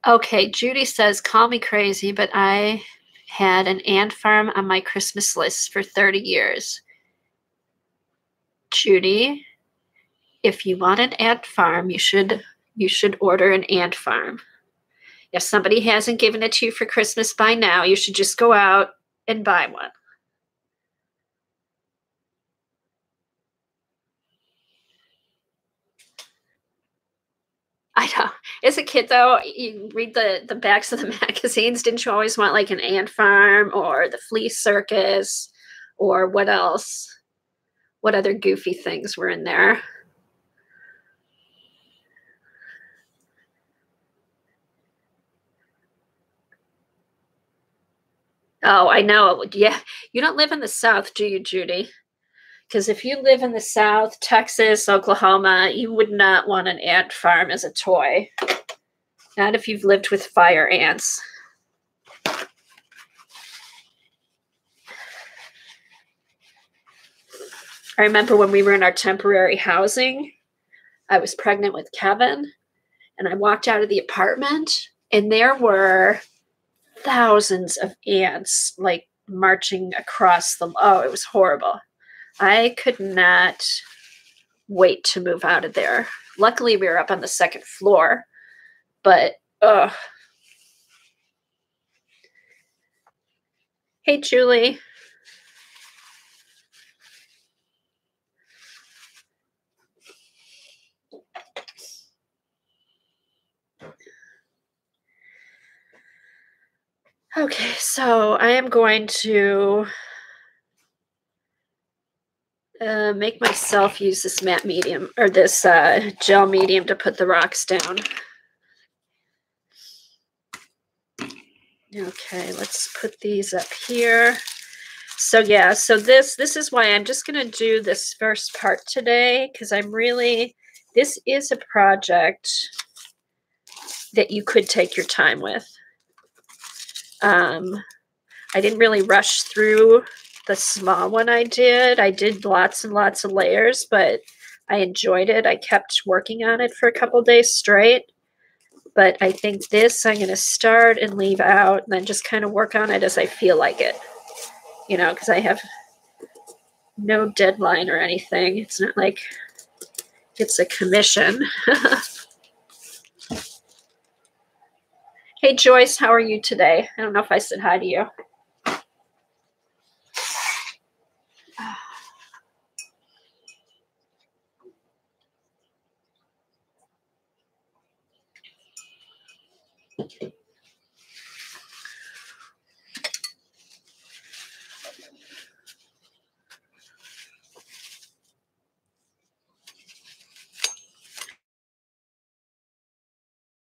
Okay, Judy says, call me crazy, but I had an ant farm on my Christmas list for 30 years. Judy, if you want an ant farm, you should order an ant farm. If somebody hasn't given it to you for Christmas by now, you should just go out and buy one. I know. As a kid, though, you read the backs of the magazines. Didn't you always want like an ant farm or the flea circus or what else? What other goofy things were in there? Oh, I know. Yeah. You don't live in the South, do you, Judy? Because if you live in the South, Texas, Oklahoma, you would not want an ant farm as a toy. Not if you've lived with fire ants. I remember when we were in our temporary housing, I was pregnant with Kevin, and I walked out of the apartment, and there were thousands of ants like marching across the, oh, it was horrible. I could not wait to move out of there. Luckily, we were up on the second floor, but Hey, Julie. Okay, so I am going to make myself use this matte medium or this gel medium to put the rocks down. Okay, let's put these up here. So so this is why I'm just going to do this first part today, because this is a project that you could take your time with. I didn't really rush through the small one I did lots and lots of layers, but I enjoyed it. I kept working on it for a couple days straight. But I think this I'm going to start and leave out and then just kind of work on it as I feel like it, you know, because I have no deadline or anything. It's not like it's a commission. Hey, Joyce, how are you today? I don't know if I said hi to you.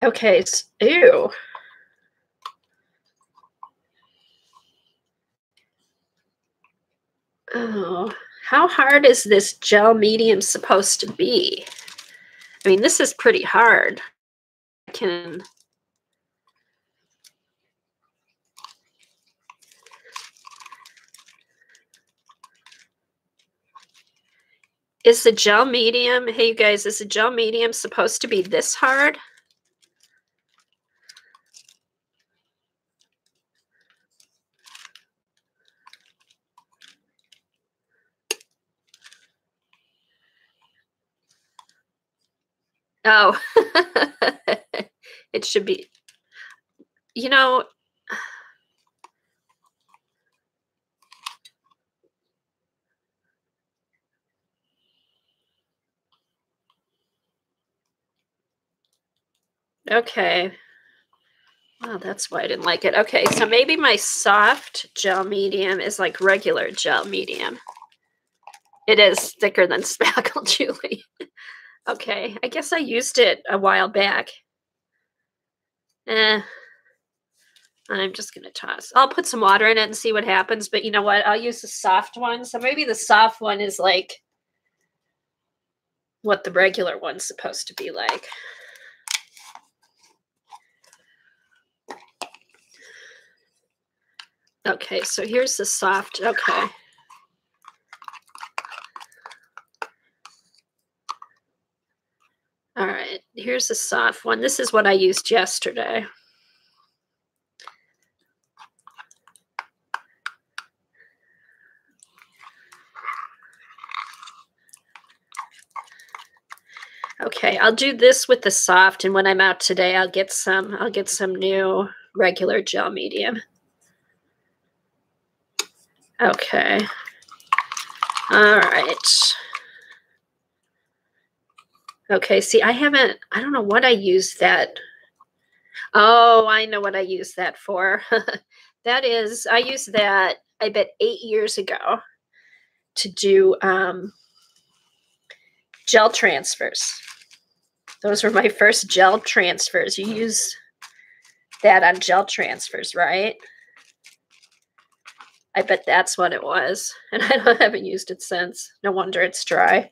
Okay, ew. Oh, how hard is this gel medium supposed to be? I mean, this is pretty hard. Is the gel medium, hey you guys, is the gel medium supposed to be this hard? Oh, it should be, you know, okay. Oh, that's why I didn't like it. Okay, so maybe my soft gel medium is like regular gel medium. It is thicker than Spackle Julie. Okay, I guess I used it a while back. I'm just going to toss. I'll put some water in it and see what happens, but you know what? I'll use the soft one. So maybe the soft one is like what the regular one's supposed to be like. Okay, so here's the soft. Okay. All right, here's the soft one. This is what I used yesterday. Okay, I'll do this with the soft, and when I'm out today, I'll get some new regular gel medium. Okay. All right. Okay, see, I don't know what I used that. Oh, I know what I used that for. I used that, I bet 8 years ago to do gel transfers. Those were my first gel transfers. You use that on gel transfers, right? I bet that's what it was. And I haven't used it since. No wonder it's dry.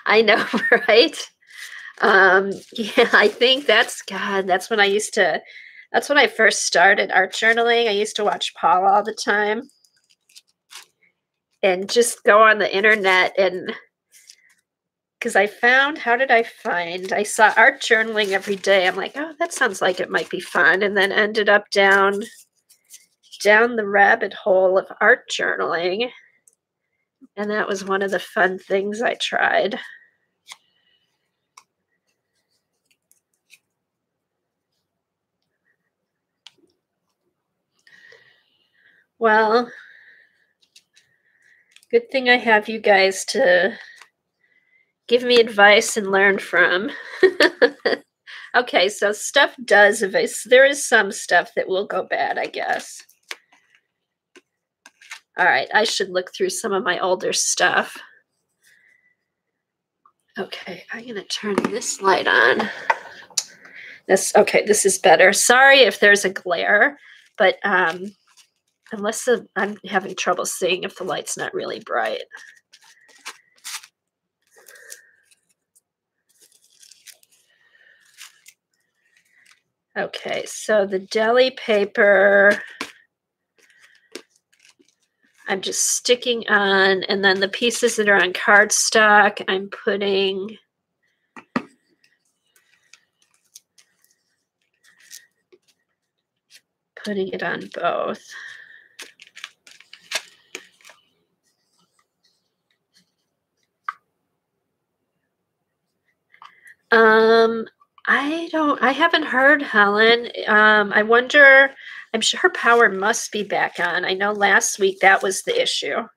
I know, right? Yeah, I think that's when that's when I first started art journaling. I used to watch Paul all the time and just go on the internet, and because I saw art journaling every day. I'm like, oh, that sounds like it might be fun. And then ended up down the rabbit hole of art journaling. And that was one of the fun things I tried. Well, good thing I have you guys to give me advice and learn from. Okay, so stuff there is some stuff that will go bad, I guess. All right, I should look through some of my older stuff. Okay, I'm going to turn this light on. This is better. Sorry if there's a glare, but unless I'm having trouble seeing if the light's not really bright. Okay, so the deli paper, I'm just sticking on, and then the pieces that are on cardstock, I'm putting it on both. I haven't heard Helen. I wonder, I'm sure her power must be back on. I know last week that was the issue.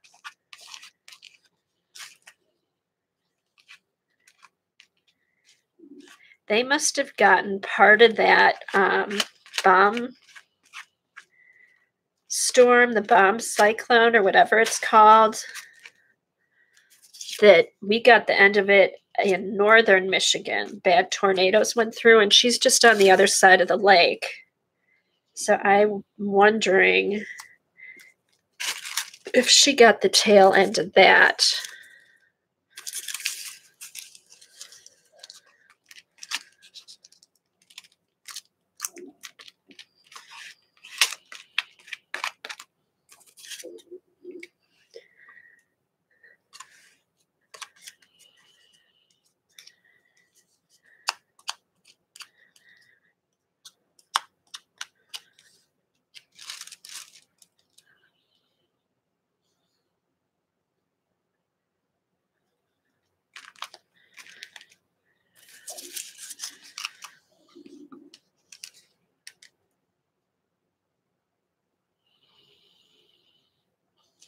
They must have gotten part of that bomb storm, the bomb cyclone or whatever it's called, that we got the end of it in northern Michigan. Bad tornadoes went through, and she's just on the other side of the lake. So I'm wondering if she got the tail end of that.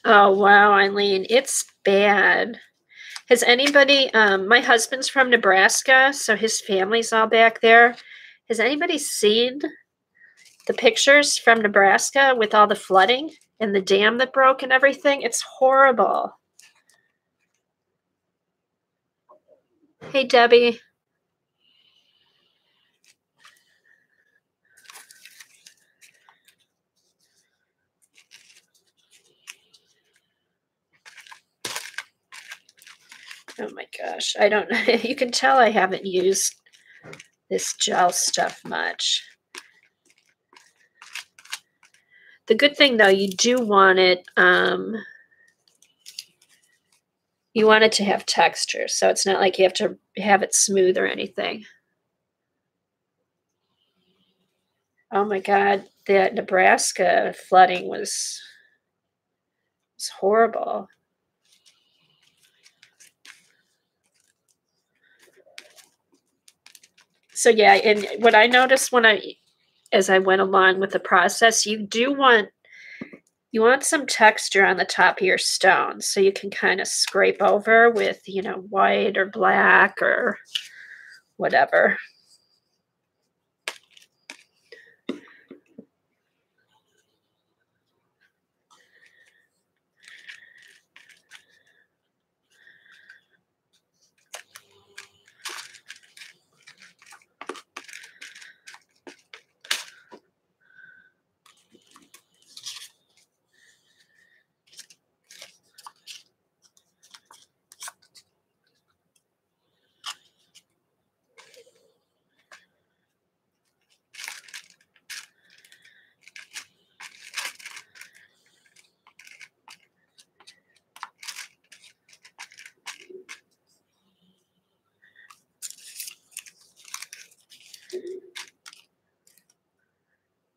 Oh, wow, Eileen, it's bad. Has anybody, my husband's from Nebraska, so his family's all back there. Has anybody seen the pictures from Nebraska with all the flooding and the dam that broke and everything? It's horrible. Hey, Debbie. Oh my gosh, I don't know. You can tell I haven't used this gel stuff much. The good thing though, you do want it, you want it to have texture, so it's not like you have to have it smooth or anything. Oh my God, the Nebraska flooding was horrible. So yeah, and what I noticed as I went along with the process, you want some texture on the top of your stone, so you can kind of scrape over with, white or black or whatever.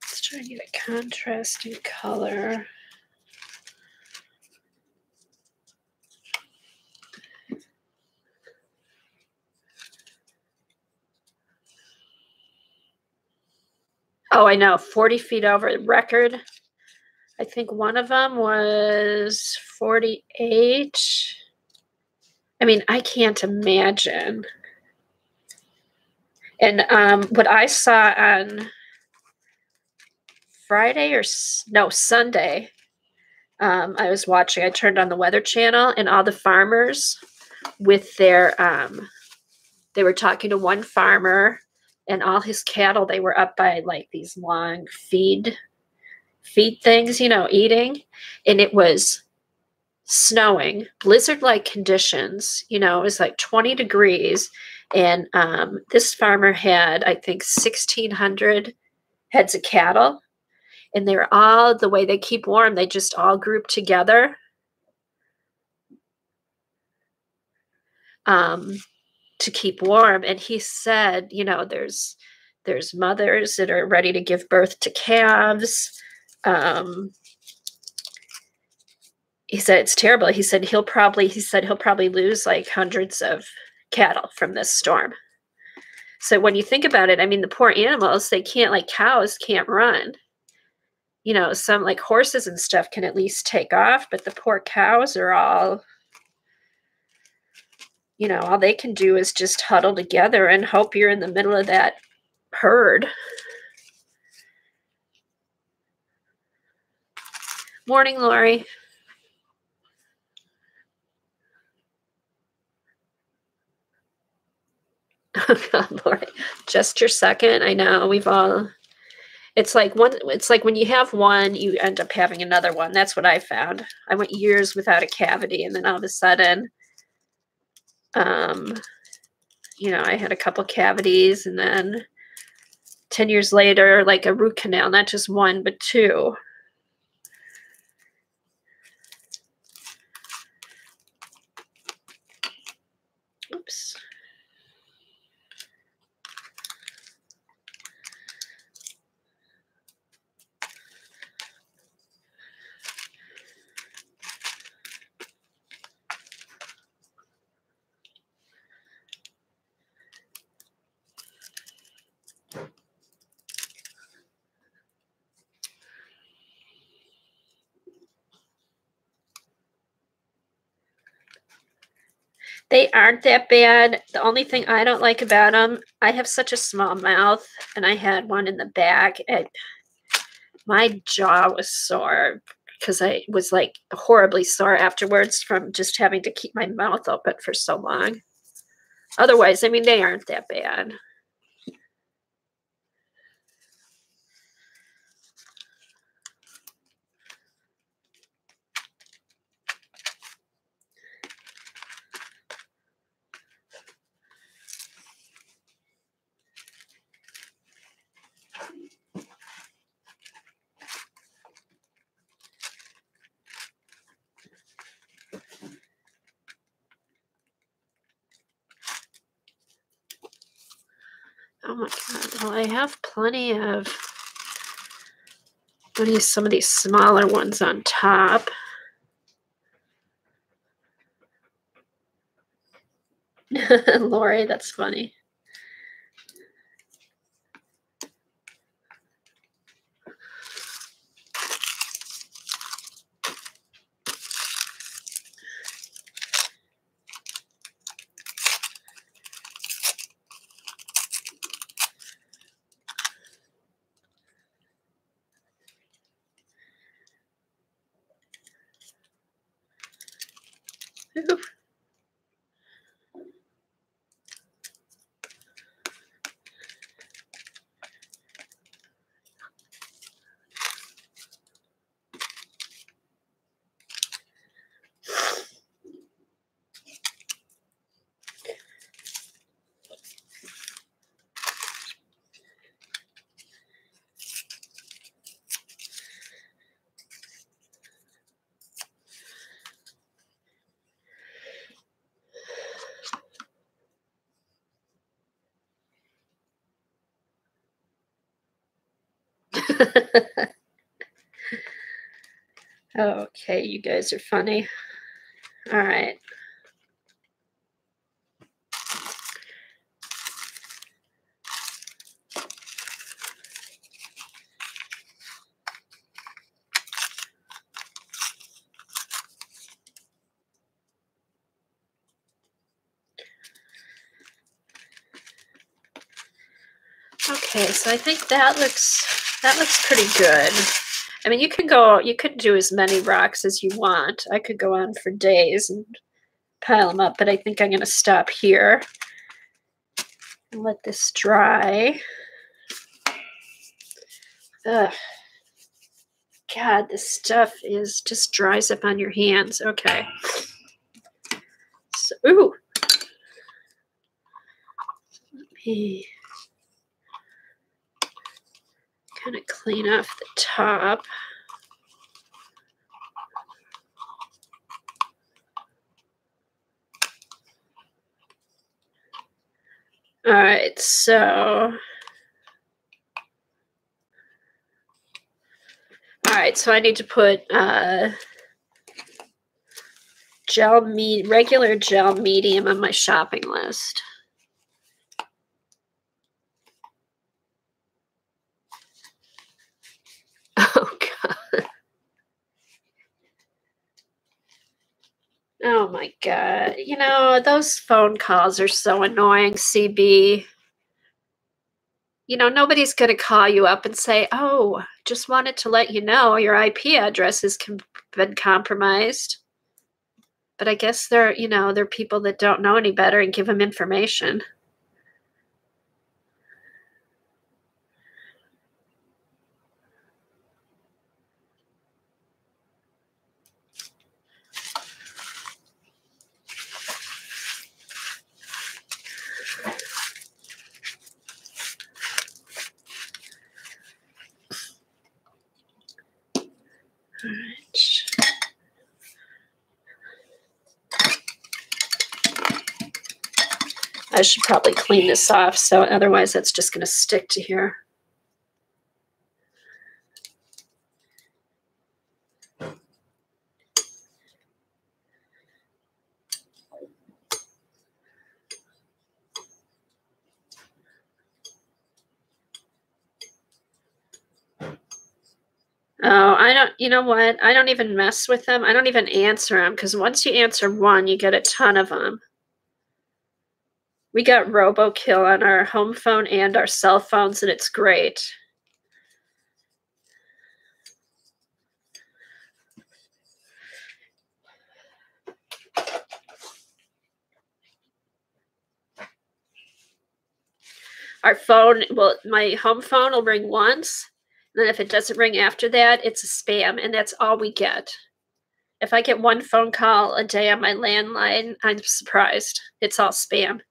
Let's try and get a contrasting color. Oh, I know, 40 feet over record. I think one of them was 48. I mean, I can't imagine. And what I saw on Sunday, I was watching, I turned on the Weather Channel, and all the farmers with their, they were talking to one farmer, and all his cattle, they were up by like these long feed things, eating. And it was snowing, blizzard-like conditions, it was like 20 degrees. And this farmer had, I think, 1,600 heads of cattle, and they're all, the way they keep warm, they just all group together. To keep warm. And he said, you know, there's mothers that are ready to give birth to calves. He said it's terrible. He said he'll probably lose like hundreds of cattle from this storm. So when you think about it, I mean, the poor animals, they can't, like cows can't run. You know, some like horses and stuff can at least take off, but the poor cows are all, you know, all they can do is just huddle together and hope you're in the middle of that herd. Morning, Lori. Oh God, Lori. Just your second. I know we've all. It's like when you have one, you end up having another one. That's what I found. I went years without a cavity, and then all of a sudden, you know, I had a couple cavities, and then 10 years later, like a root canal, not just one, but two. Oops. They aren't that bad. The only thing I don't like about them, I have such a small mouth, and I had one in the back, and my jaw was sore because I was like horribly sore afterwards from just having to keep my mouth open for so long. Otherwise, I mean, they aren't that bad. Oh my God. Well, I have plenty of some of these smaller ones on top. Lori, that's funny. Ooh. Okay, you guys are funny. All right. Okay, so I think that looks pretty good. I mean, you could do as many rocks as you want. I could go on for days and pile them up, but I think I'm going to stop here and let this dry. Ugh. God, this stuff just dries up on your hands. Okay. So, ooh. Let me kind of clean off the top. All right, so I need to put regular gel medium on my shopping list. Oh God. Oh my God. You know, those phone calls are so annoying, CB. You know, nobody's going to call you up and say, oh, just wanted to let you know your IP address has been compromised. But I guess they're people that don't know any better and give them information. All right. I should probably clean this off, so otherwise that's just going to stick to here. Oh, you know what? I don't even mess with them. I don't even answer them because once you answer one, you get a ton of them. We got RoboKill on our home phone and our cell phones, and it's great. Our phone, well, my home phone will ring once. And then if it doesn't ring after that, it's a spam, and that's all we get. If I get one phone call a day on my landline, I'm surprised. It's all spam.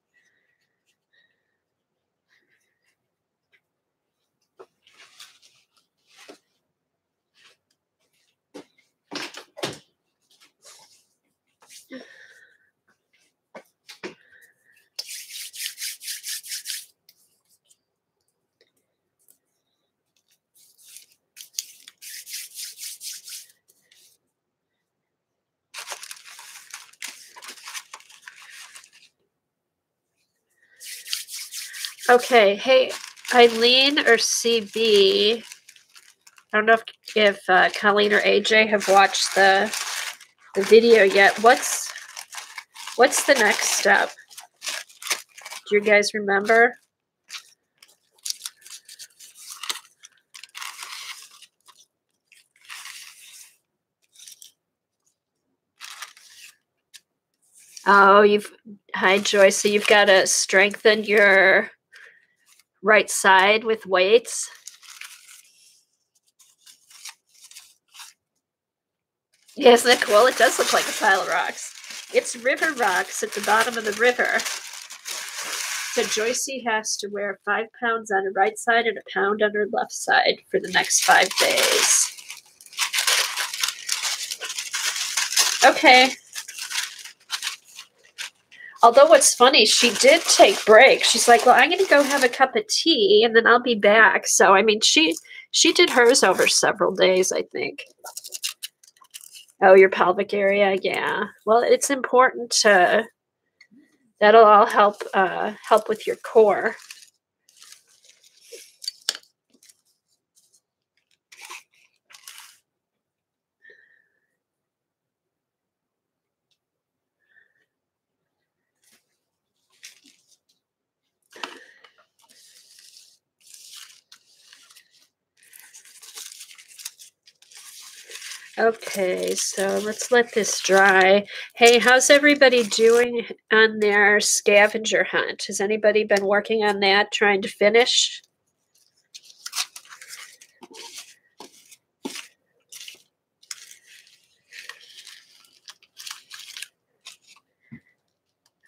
Okay, hey, Eileen or CB, I don't know if Colleen or AJ have watched the video yet. What's the next step? Do you guys remember? Oh, hi Joyce. So you've got to strengthen your right side with weights. Yeah, isn't that cool? It does look like a pile of rocks. It's river rocks at the bottom of the river. So Joycey has to wear 5 pounds on her right side and 1 pound on her left side for the next 5 days. Okay. Although what's funny, she did take breaks. She's like, well, I'm going to go have a cup of tea and then I'll be back. So, I mean, she did hers over several days, I think. Oh, your pelvic area? Yeah. Well, it's important to, that'll all help with your core. Okay, so let's let this dry. Hey, how's everybody doing on their scavenger hunt? Has anybody been working on that, trying to finish?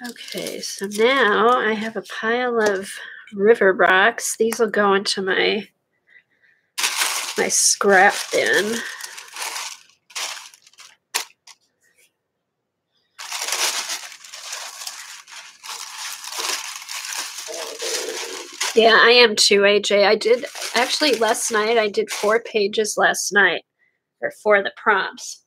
Okay, so now I have a pile of river rocks. These will go into my my scrap bin. Yeah, I am too, AJ. I did actually last night. I did 4 pages last night, or for the prompts.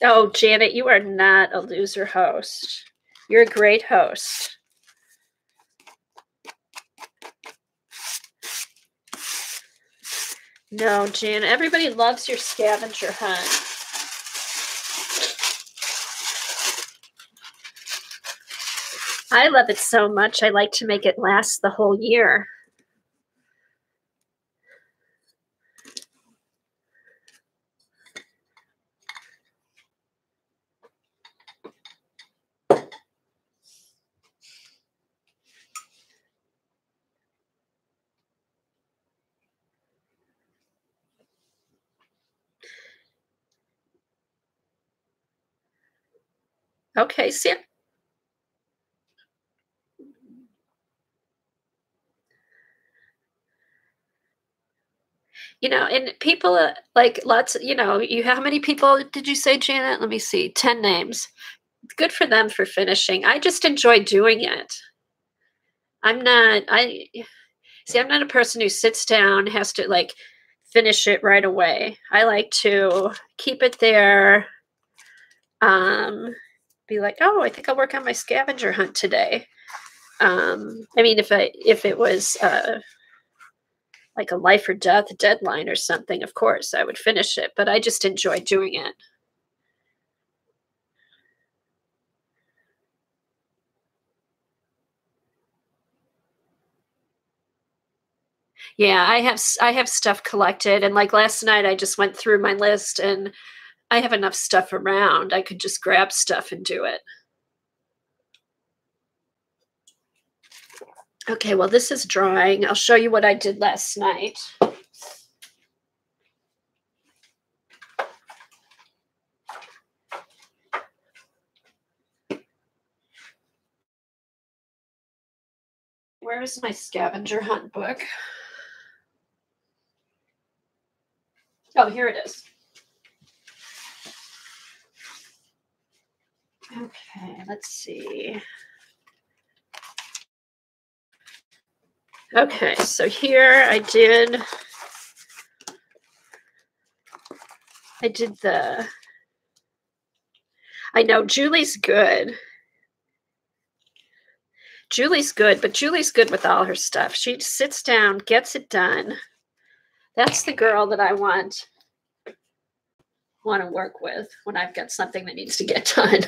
Oh, Janet, you are not a loser host. You're a great host. No, Janet, everybody loves your scavenger hunt. I love it so much. I like to make it last the whole year. Okay, see. You know, and people like lots, you know, how many people did you say, Janet? Let me see, 10 names. Good for them for finishing. I just enjoy doing it. I'm not a person who sits down, has to like finish it right away. I like to keep it there. Be like, oh, I think I'll work on my scavenger hunt today. I mean, if it was like a life or death deadline or something, of course I would finish it, but I just enjoy doing it. Yeah, I have stuff collected, and like last night I just went through my list and I have enough stuff around. I could just grab stuff and do it. Okay, well, this is drawing. I'll show you what I did last night. Where is my scavenger hunt book? Oh, here it is. Okay, let's see. Okay, so here I did the, I know Julie's good. Julie's good, but Julie's good with all her stuff. She sits down, gets it done. That's the girl that I want to work with when I've got something that needs to get done.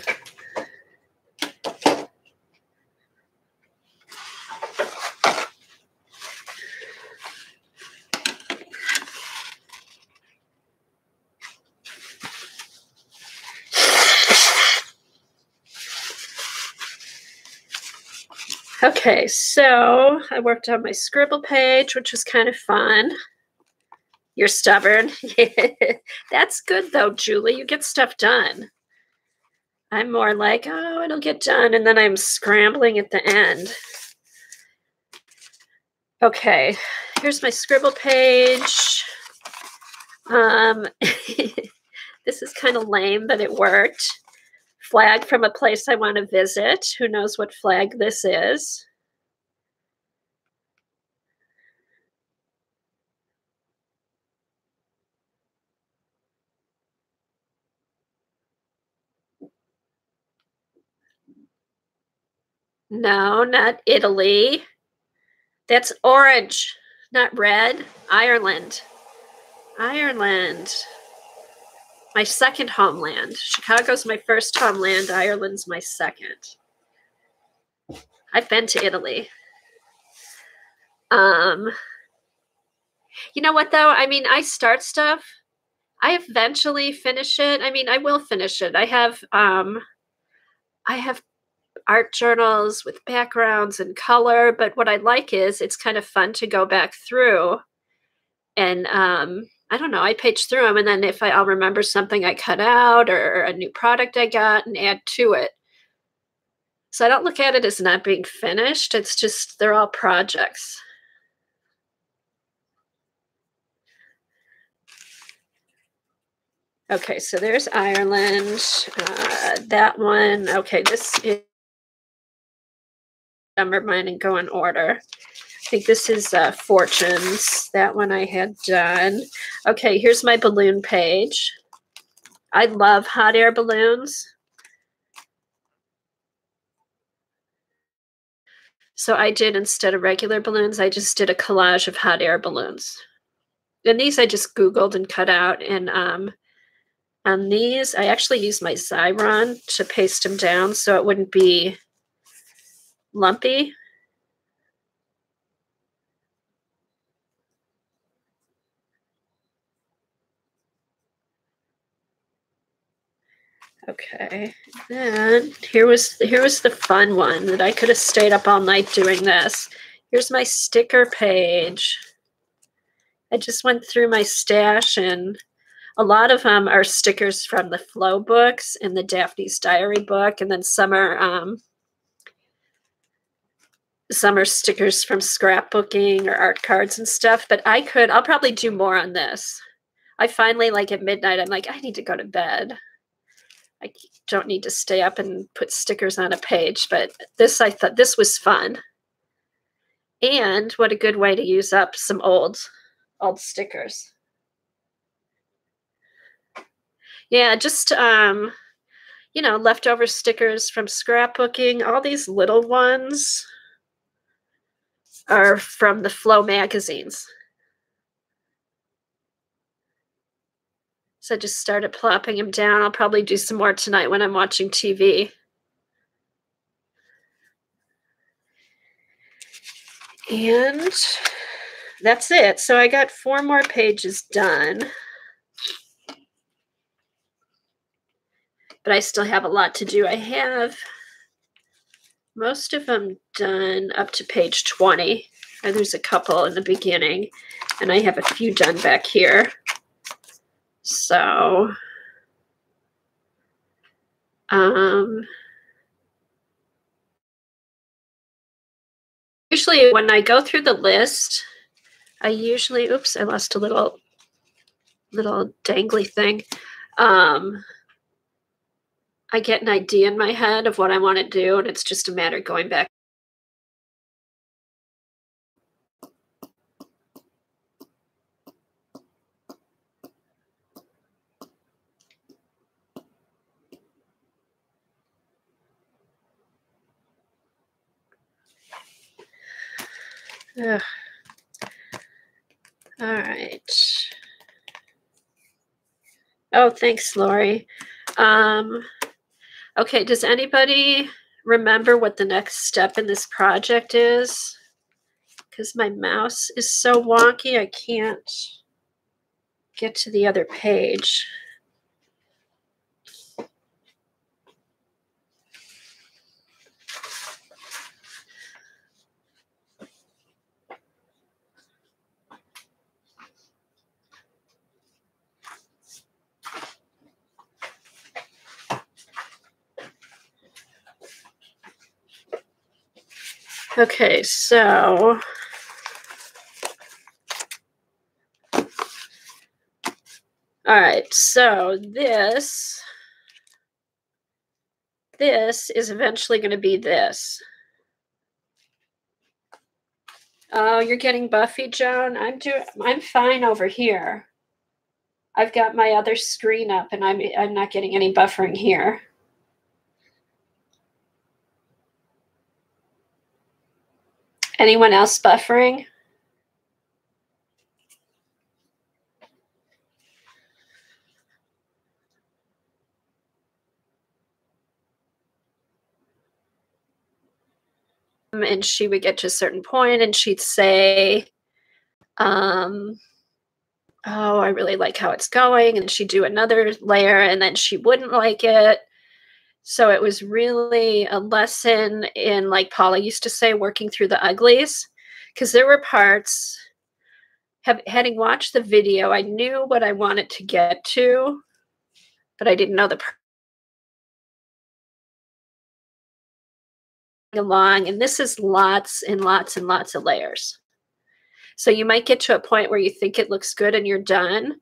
Okay, so I worked on my scribble page, which was kind of fun. You're stubborn. That's good, though, Julie. You get stuff done. I'm more like, oh, it'll get done, and then I'm scrambling at the end. Okay, here's my scribble page. This is kind of lame, but it worked. Flag from a place I want to visit. Who knows what flag this is? No, not Italy. That's orange, not red. Ireland. Ireland. My second homeland. Chicago's my first homeland. Ireland's my second. I've been to Italy. You know what, though? I mean, I start stuff. I eventually finish it. I mean, I will finish it. I have art journals with backgrounds and color. But what I like is it's kind of fun to go back through and I don't know, I page through them, and then if I'll remember something I cut out or a new product I got and add to it. So I don't look at it as not being finished. It's just they're all projects. Okay, so there's Ireland. That one. Okay, this is number mine and go in order. I think this is Fortunes. That one I had done. Okay, here's my balloon page. I love hot air balloons. So I did, instead of regular balloons, I just did a collage of hot air balloons. And these I just Googled and cut out. And on these, I actually used my Xyron to paste them down so it wouldn't be lumpy. Okay, then here was the fun one that I could have stayed up all night doing this. Here's my sticker page. I just went through my stash, and a lot of them are stickers from the Flow books and the Daphne's Diary book, and then some are stickers from scrapbooking or art cards and stuff. But I'll probably do more on this. I finally, like at midnight, I'm like, I need to go to bed. I don't need to stay up and put stickers on a page, but this, I thought this was fun. And what a good way to use up some old stickers. Yeah, just, leftover stickers from scrapbooking. All these little ones are from the Flow magazines. So I just started plopping them down. I'll probably do some more tonight when I'm watching TV. And that's it. So I got 4 more pages done. But I still have a lot to do. I have most of them done up to page 20. And there's a couple in the beginning. And I have a few done back here. So, usually when I go through the list, oops, I lost a little dangly thing. I get an idea in my head of what I want to do, and it's just a matter of going back. Ugh. All right. Oh, thanks, Lori. Okay, does anybody remember what the next step in this project is? Because my mouse is so wonky, I can't get to the other page. Okay, so all right, so this is eventually going to be this. Oh, you're getting Buffy, Joan? I'm fine over here. I've got my other screen up, and I'm not getting any buffering here. Anyone else buffering? And she would get to a certain point, and she'd say, oh, I really like how it's going. And she'd do another layer, and then she wouldn't like it. So it was really a lesson in, like Paula used to say, working through the uglies, because there were parts, having watched the video, I knew what I wanted to get to, but I didn't know the along, and this is lots and lots and lots of layers. So you might get to a point where you think it looks good and you're done,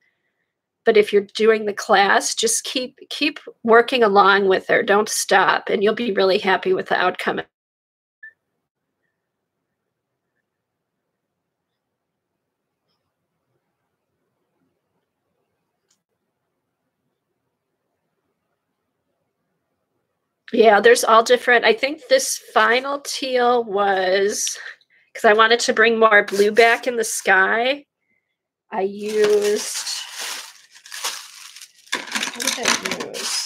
but if you're doing the class, just keep working along with her. Don't stop, and you'll be really happy with the outcome. Yeah, there's all different. I think this final teal was, because I wanted to bring more blue back in the sky, I used, what did I use?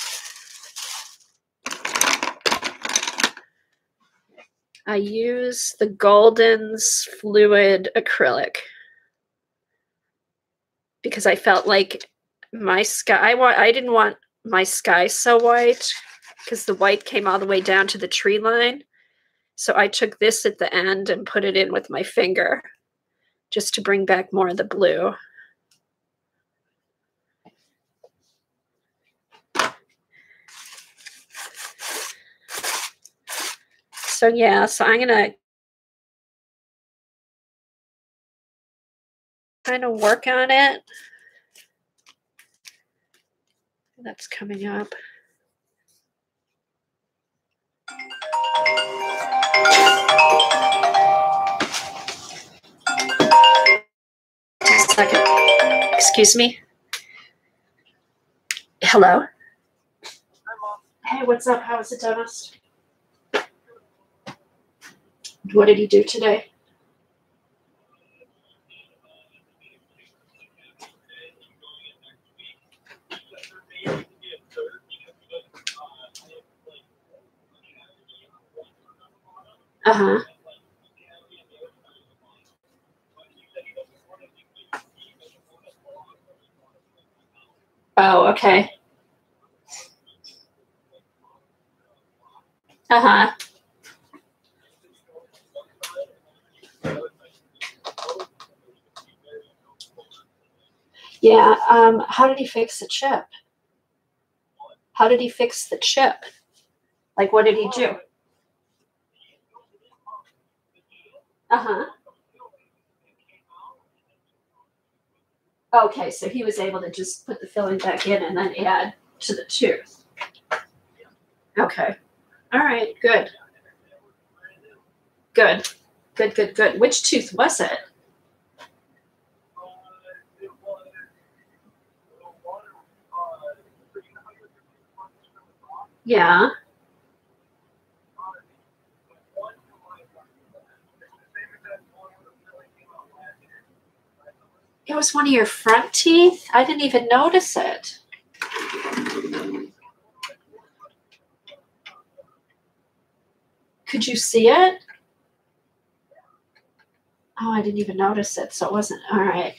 I used the Golden's Fluid Acrylic because I felt like my sky, I didn't want my sky so white because the white came all the way down to the tree line. So I took this at the end and put it in with my finger just to bring back more of the blue. So yeah, so I'm gonna kind of work on it. That's coming up. Just a second. Excuse me. Hello. Hi, Mom. Hey, what's up? How was the dentist? What did he do today? Uh-huh. Oh, okay. Uh-huh. Yeah, how did he fix the chip? How did he fix the chip? Like, what did he do? Uh-huh. Okay, so he was able to just put the filling back in and then add to the tooth. Okay. All right, good. Good. Good, good, good. Which tooth was it? Yeah. It was one of your front teeth? I didn't even notice it. Could you see it? Oh, I didn't even notice it, so it wasn't. All right.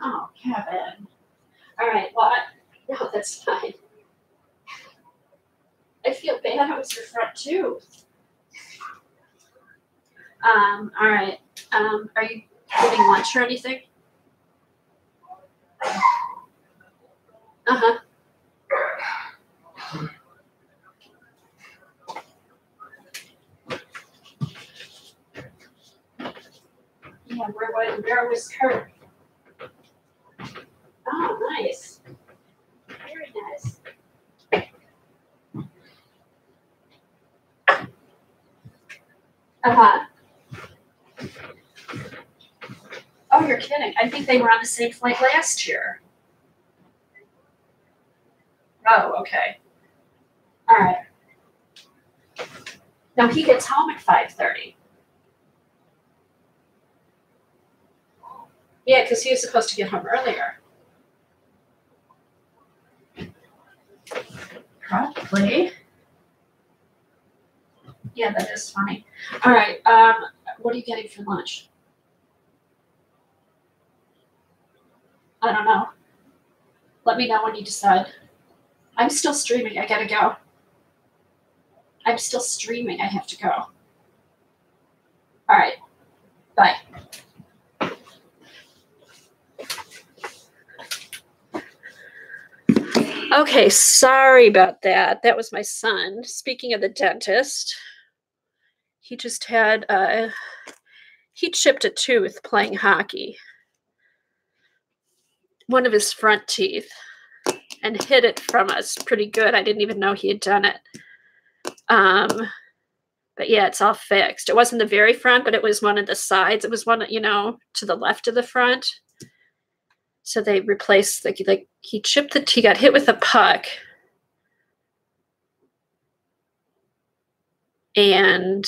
Oh, Kevin. All right, well, no, that's fine. I feel bad. It was your front tooth. All right. Are you getting lunch or anything? Uh-huh. Yeah, where was Kurt? Oh, nice. Very nice. Uh-huh. Oh, you're kidding. I think they were on the same flight last year. Oh, okay. All right. Now he gets home at 5:30. Yeah, because he was supposed to get home earlier. Probably. Yeah, that is funny. All right. What are you getting for lunch? I don't know. Let me know when you decide. I'm still streaming. I gotta go. I'm still streaming. I have to go. All right. Bye. Okay, sorry about that. That was my son. Speaking of the dentist, he just had he chipped a tooth playing hockey. One of his front teeth, and hid it from us pretty good. I didn't even know he had done it. But yeah, it's all fixed. It wasn't the very front, but it was one of the sides. It was one, to the left of the front. So they replaced he got hit with a puck. And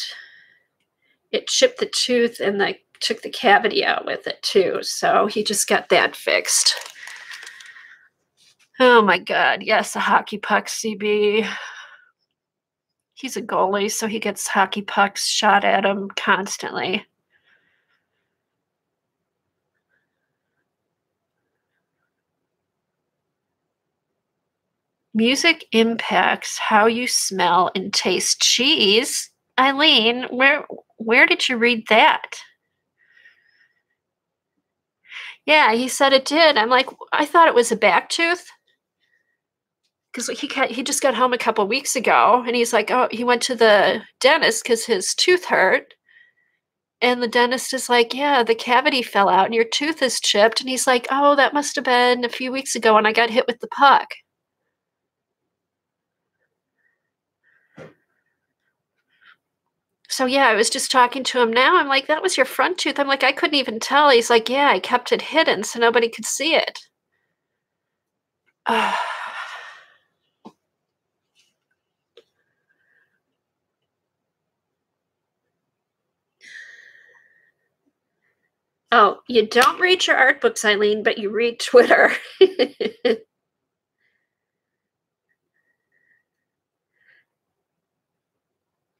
it chipped the tooth and took the cavity out with it too. So he just got that fixed. Oh my God. Yes, a hockey puck, CB. He's a goalie, so he gets hockey pucks shot at him constantly. Music impacts how you smell and taste cheese. Eileen, where did you read that? Yeah, he said it did. I'm like, I thought it was a back tooth. Because he just got home a couple weeks ago, and he's like, oh, he went to the dentist because his tooth hurt. And the dentist is like, yeah, the cavity fell out and your tooth is chipped. And he's like, oh, that must have been a few weeks ago when I got hit with the puck. So yeah, I was just talking to him now. I'm like, that was your front tooth. I'm like, I couldn't even tell. He's like, yeah, I kept it hidden so nobody could see it. Oh, you don't read your art books, Eileen, but you read Twitter.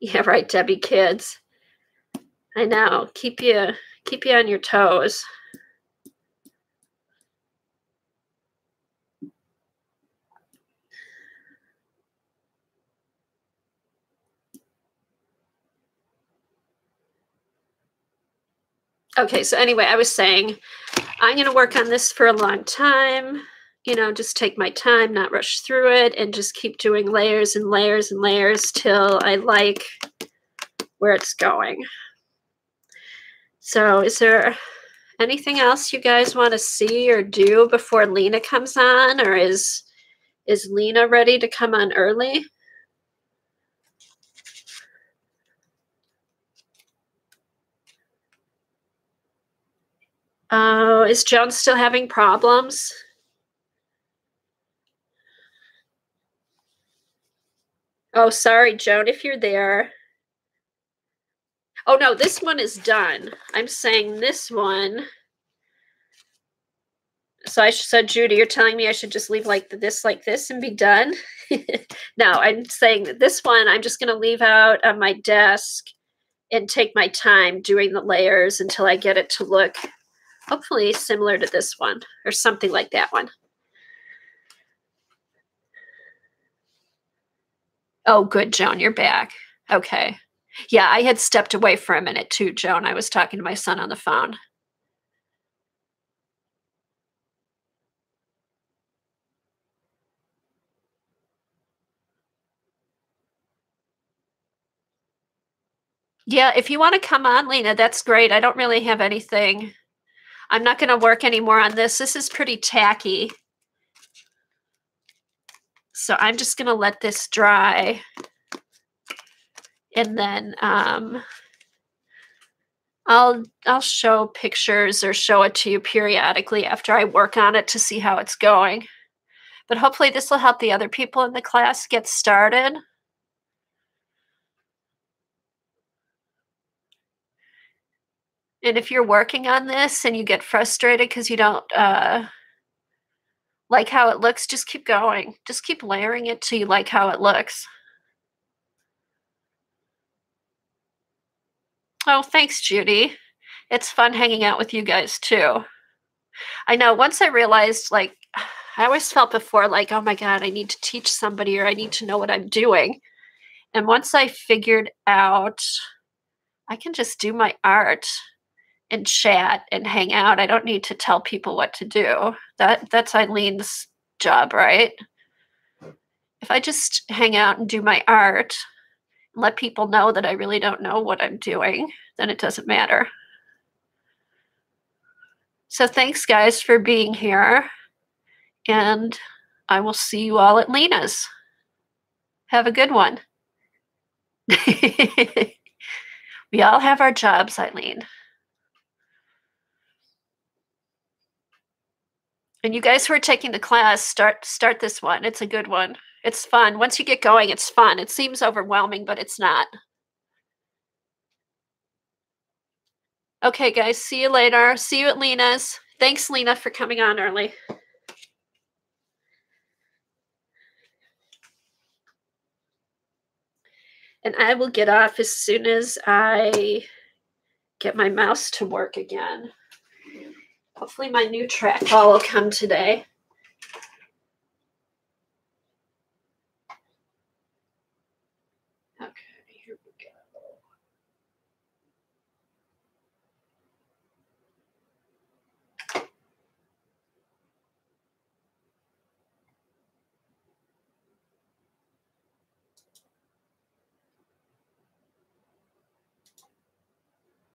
Yeah, right, Debbie kids. I know. Keep you on your toes. Okay, so anyway, I was saying I'm going to work on this for a long time. Just take my time, not rush through it, and just keep doing layers and layers and layers till I like where it's going. So is there anything else you guys want to see or do before Lena comes on, or is Lena ready to come on early? Oh, is Joan still having problems? Oh, sorry, Joan, if you're there. Oh, no, this one is done. I'm saying this one. So I said, Judy, you're telling me I should just leave like this and be done? No, I'm saying that this one I'm just going to leave out on my desk and take my time doing the layers until I get it to look hopefully similar to this one or something like that one. Oh, good, Joan, you're back. Okay. Yeah, I had stepped away for a minute too, Joan. I was talking to my son on the phone. Yeah, if you want to come on, Lena, that's great. I don't really have anything. I'm not going to work anymore on this. This is pretty tacky. So I'm just going to let this dry. And then I'll show pictures or show it to you periodically after I work on it to see how it's going. But hopefully this will help the other people in the class get started. And if you're working on this and you get frustrated because you don't like how it looks, just keep going. Just keep layering it till you like how it looks. Oh, thanks, Judy. It's fun hanging out with you guys too. I know. Once I realized, like, I always felt before, like, oh my God, I need to teach somebody or I need to know what I'm doing. And once I figured out I can just do my art and chat and hang out. I don't need to tell people what to do. That's Eileen's job, right? If I just hang out and do my art and let people know that I really don't know what I'm doing, then it doesn't matter. So thanks, guys, for being here. And I will see you all at Lena's. Have a good one. We all have our jobs, Eileen. And you guys who are taking the class, start this one. It's a good one. It's fun. Once you get going, it's fun. It seems overwhelming, but it's not. Okay, guys, see you later. See you at Lena's. Thanks, Lena, for coming on early. And I will get off as soon as I get my mouse to work again. Hopefully my new trackball will come today.